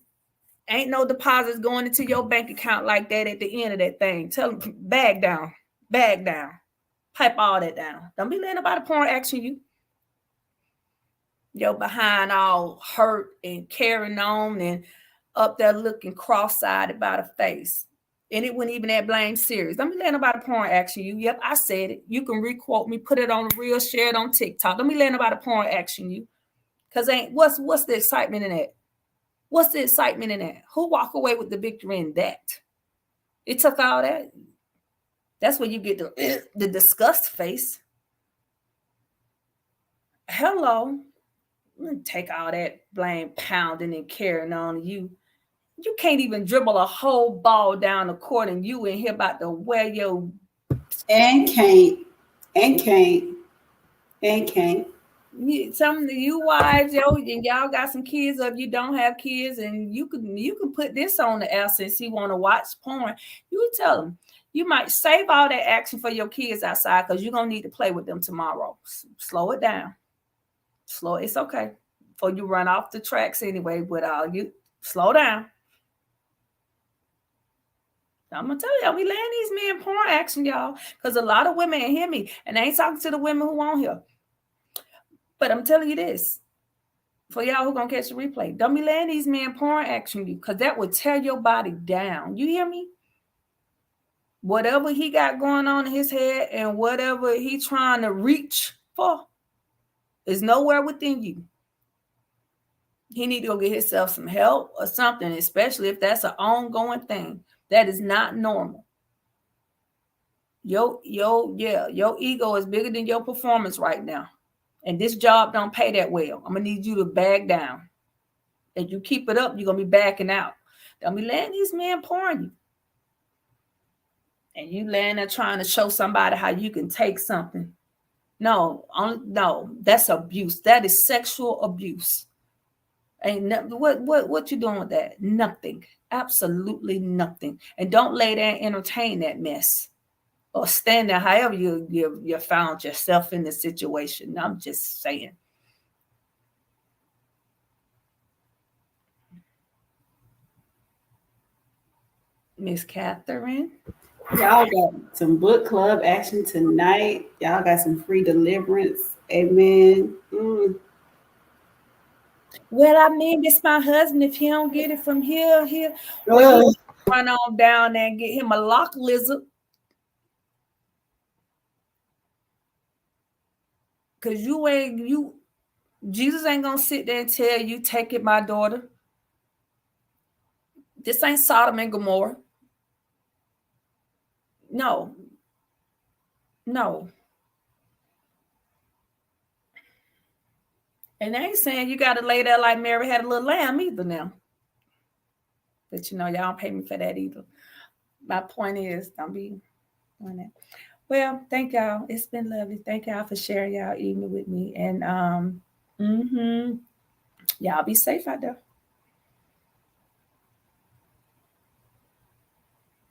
ain't no deposits going into your bank account like that at the end of that thing. Tell them, bag down. Pipe all that down. Don't be letting nobody porn action you. You're behind all hurt and carrying on and up there looking cross-eyed about a face. And it wasn't even that blame serious. Don't be letting nobody porn action you. Yep, I said it. You can requote me, put it on the reel, share it on TikTok. Don't be letting nobody porn action you. Because what's the excitement in that? What's the excitement in that? Who walk away with the victory in that? It took all that. That's where you get the disgust face. Hello. Take all that blame pounding and carrying on you. You can't even dribble a whole ball down the court and you in here about to wear your... And can't. Some of you wives, yo, and y'all got some kids, or if you don't have kids, and you can put this on the air since he want to watch porn. You tell them you might save all that action for your kids outside because you're gonna need to play with them tomorrow. Slow it down. Slow. It's okay. Before you run off the tracks anyway, but you slow down. I'm gonna tell y'all, we laying these men porn action, y'all, because a lot of women ain't hear me, and I ain't talking to the women who on here. But I'm telling you this, for y'all who gonna catch the replay, don't be letting these men porn action you, because that will tear your body down. You hear me? Whatever he got going on in his head and whatever he trying to reach for is nowhere within you. He need to go get himself some help or something, especially if that's an ongoing thing. That is not normal. Your ego is bigger than your performance right now. And this job don't pay that well. I'm gonna need you to back down. If you keep it up, you're gonna be backing out. Don't be letting these men porn you. And you laying there trying to show somebody how you can take something. No, that's abuse. That is sexual abuse. Ain't what you doing with that? Nothing. Absolutely nothing. And don't lay there and entertain that mess. Or stand there, however you found yourself in the situation. I'm just saying. Miss Catherine. Y'all got some book club action tonight. Y'all got some free deliverance. Amen. Well, I mean, this my husband. If he don't get it from here, Well, you run on down there and get him a lock lizard. Cause Jesus ain't gonna sit there and tell you, take it, my daughter. This ain't Sodom and Gomorrah. No. And I ain't saying you got to lay there like Mary had a little lamb either now. But y'all don't pay me for that either. My point is, don't be doing that. Well, thank y'all. It's been lovely. Thank y'all for sharing y'all evening with me. And y'all be safe out there.